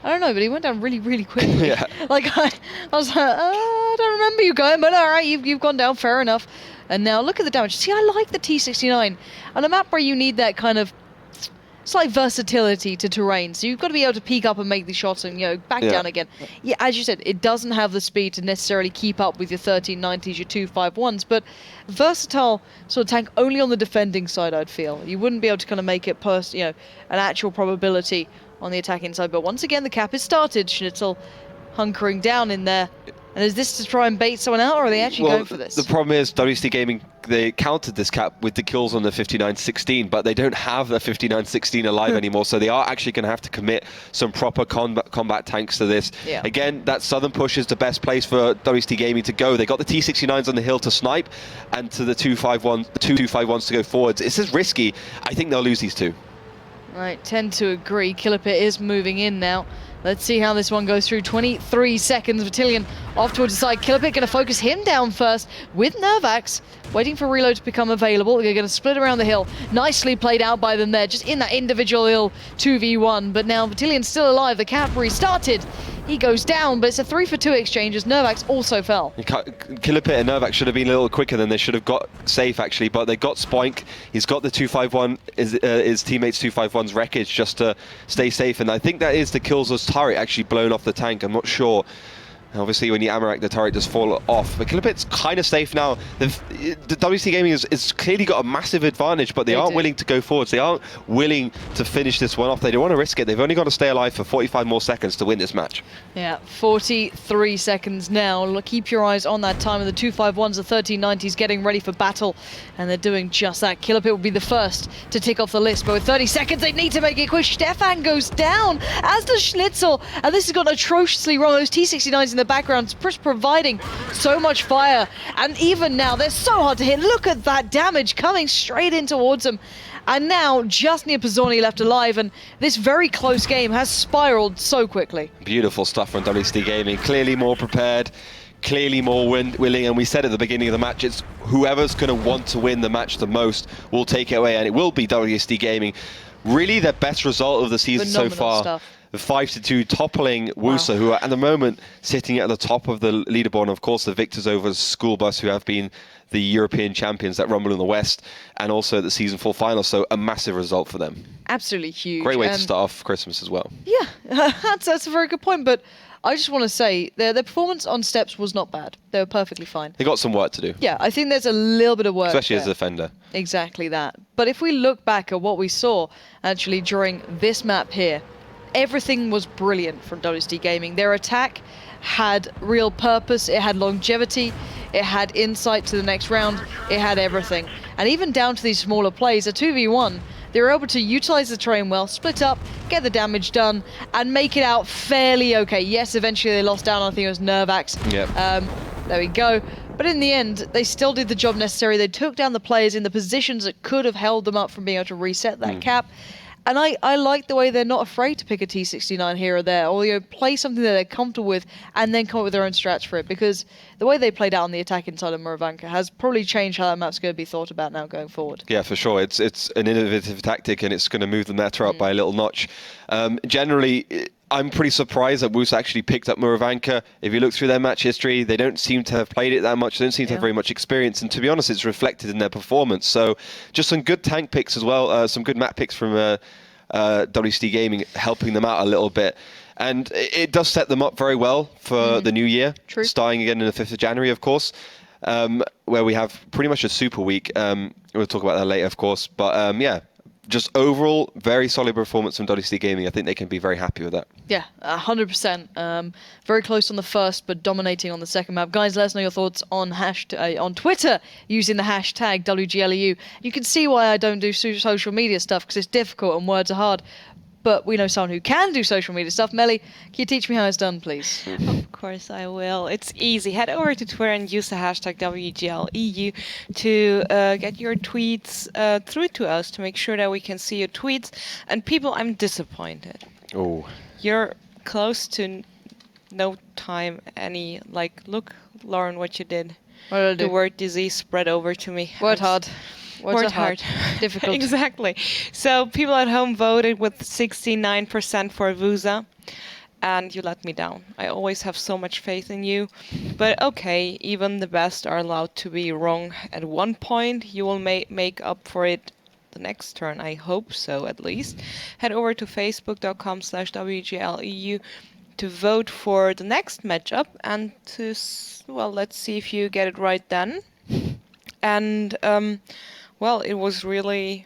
I don't know, but he went down really, really quickly. Yeah. Like, I was like, I don't remember you going, but all right, you've gone down, fair enough. And now look at the damage. See, I like the T69. On a map where you need that kind of slight versatility to terrain, so you've got to be able to peek up and make these shots and, back down again. Yeah, as you said, it doesn't have the speed to necessarily keep up with your 1390s, your 251s, but versatile sort of tank only on the defending side, I'd feel. You wouldn't be able to kind of make it, an actual probability on the attacking side. But once again, the cap is started. Schnitzel hunkering down in there. And is this to try and bait someone out, or are they actually going for this? The problem is WSD Gaming, they countered this cap with the kills on the 59-16, but they don't have the 59-16 alive anymore, so they are actually going to have to commit some proper combat tanks to this. Yeah. Again, that southern push is the best place for WSD Gaming to go. They got the T69s on the hill to snipe, and to the 251s to go forwards. This is risky. I think they'll lose these two. Right, tend to agree. Killipit is moving in now. Let's see how this one goes through. 23 seconds. Vertilion off towards the side. Killipit going to focus him down first with Nervax, waiting for reload to become available. They're going to split around the hill. Nicely played out by them there, just in that individual hill 2v1. But now Vertilion's still alive. The cap restarted. He goes down, but it's a 3-for-2 exchange as Nervax also fell. Killipit and Nervax should have been a little quicker than they should have got safe, actually, but they got Spoink. He's got the 251, his teammates 251's wreckage just to stay safe, and I think that is the Killz's turret actually blown off the tank. I'm not sure. Obviously, when you Amarak, the turret does fall off. But Killipit's kind of safe now. The WC Gaming has clearly got a massive advantage, but they aren't willing to go forwards. They aren't willing to finish this one off. They don't want to risk it. They've only got to stay alive for 45 more seconds to win this match. Yeah, 43 seconds now. Keep your eyes on that time. And the 251s, the 1390s getting ready for battle. And they're doing just that. Killipit will be the first to tick off the list. But with 30 seconds, they need to make it quick. Stefan goes down, as does Schnitzel. And this has gone atrociously wrong. Those T69s in the background just providing so much fire, and even now they're so hard to hit. Look at that damage coming straight in towards them, and now just near Pizzoni left alive, and this very close game has spiraled so quickly. Beautiful stuff from WSD Gaming, clearly more prepared, clearly more willing, and we said at the beginning of the match, it's whoever's going to want to win the match the most will take it away, and it will be WSD Gaming. Really their best result of the season so far. Stuff. The 5-2 toppling WUSA, who are at the moment sitting at the top of the leaderboard, and of course the victors over School Bus, who have been the European champions that Rumble in the West, and also the season 4 final, so a massive result for them. Absolutely huge. Great way to start off Christmas as well. Yeah, that's a very good point, but I just want to say their performance on steps was not bad. They were perfectly fine. They got some work to do. Yeah, I think there's a little bit of work especially there. As a defender. Exactly that. But if we look back at what we saw actually during this map here, everything was brilliant from WSD Gaming. Their attack had real purpose, it had longevity, it had insight to the next round, it had everything. And even down to these smaller plays, a 2v1, they were able to utilize the terrain well, split up, get the damage done, and make it out fairly okay. Yes, eventually they lost down, I think it was Nervax. Yep. There we go. But in the end, they still did the job necessary. They took down the players in the positions that could have held them up from being able to reset that cap. And I like the way they're not afraid to pick a T69 here or there, or play something that they're comfortable with, and then come up with their own strats for it. Because the way they played out on the attacking side of Murovanka has probably changed how that map's going to be thought about now going forward. Yeah, for sure. It's an innovative tactic, and it's going to move the meta up by a little notch. Generally, I'm pretty surprised that WUSA actually picked up Murovanka. If you look through their match history, they don't seem to have played it that much. They don't seem to have very much experience. And to be honest, it's reflected in their performance. So just some good tank picks as well. Some good map picks from WCD Gaming, helping them out a little bit. And it does set them up very well for the new year. True. Starting again on the 5th of January, of course, where we have pretty much a super week. We'll talk about that later, of course. But yeah, just overall, very solid performance from WCD Gaming. I think they can be very happy with that. Yeah, 100%. Very close on the first, but dominating on the second map. Guys, let us know your thoughts on on Twitter using the hashtag WGLEU. You can see why I don't do social media stuff, because it's difficult and words are hard. But we know someone who can do social media stuff. Melly, can you teach me how it's done, please? Of course I will. It's easy. Head over to Twitter and use the hashtag WGLEU to get your tweets through to us, to make sure that we can see your tweets. And people, I'm disappointed. Oh. You're close to no time any. Like, look, Lauren, what you did. What did I do? The word disease spread over to me. Word hard. Worked hard. Difficult. Exactly. So people at home voted with 69% for WUSA, and you let me down. I always have so much faith in you. But okay, even the best are allowed to be wrong at one point. You will make up for it the next turn. I hope so, at least. Head over to facebook.com/WGLEU to vote for the next matchup, and to, well, let's see if you get it right then. And well, it was really,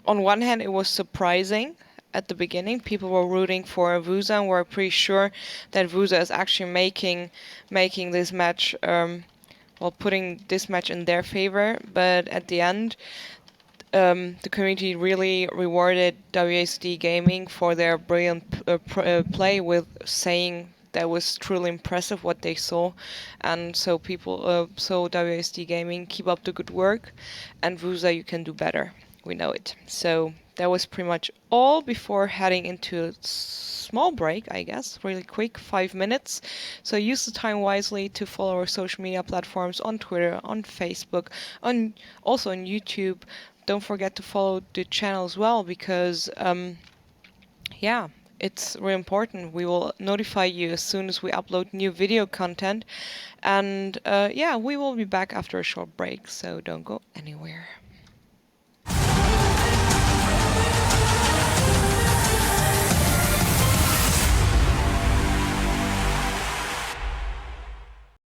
on one hand, it was surprising at the beginning. People were rooting for WUSA and were pretty sure that WUSA is actually making this match, well, putting this match in their favor. But at the end, the community really rewarded WASD Gaming for their brilliant play, with saying that was truly impressive what they saw. And so people, so WASD Gaming, keep up the good work, and WUSA, you can do better. We know it. So that was pretty much all before heading into a small break, I guess, really quick, 5 minutes. So use the time wisely to follow our social media platforms on Twitter, on Facebook, also on YouTube. Don't forget to follow the channel as well, because, yeah, it's really important. We will notify you as soon as we upload new video content. And yeah, we will be back after a short break, so don't go anywhere.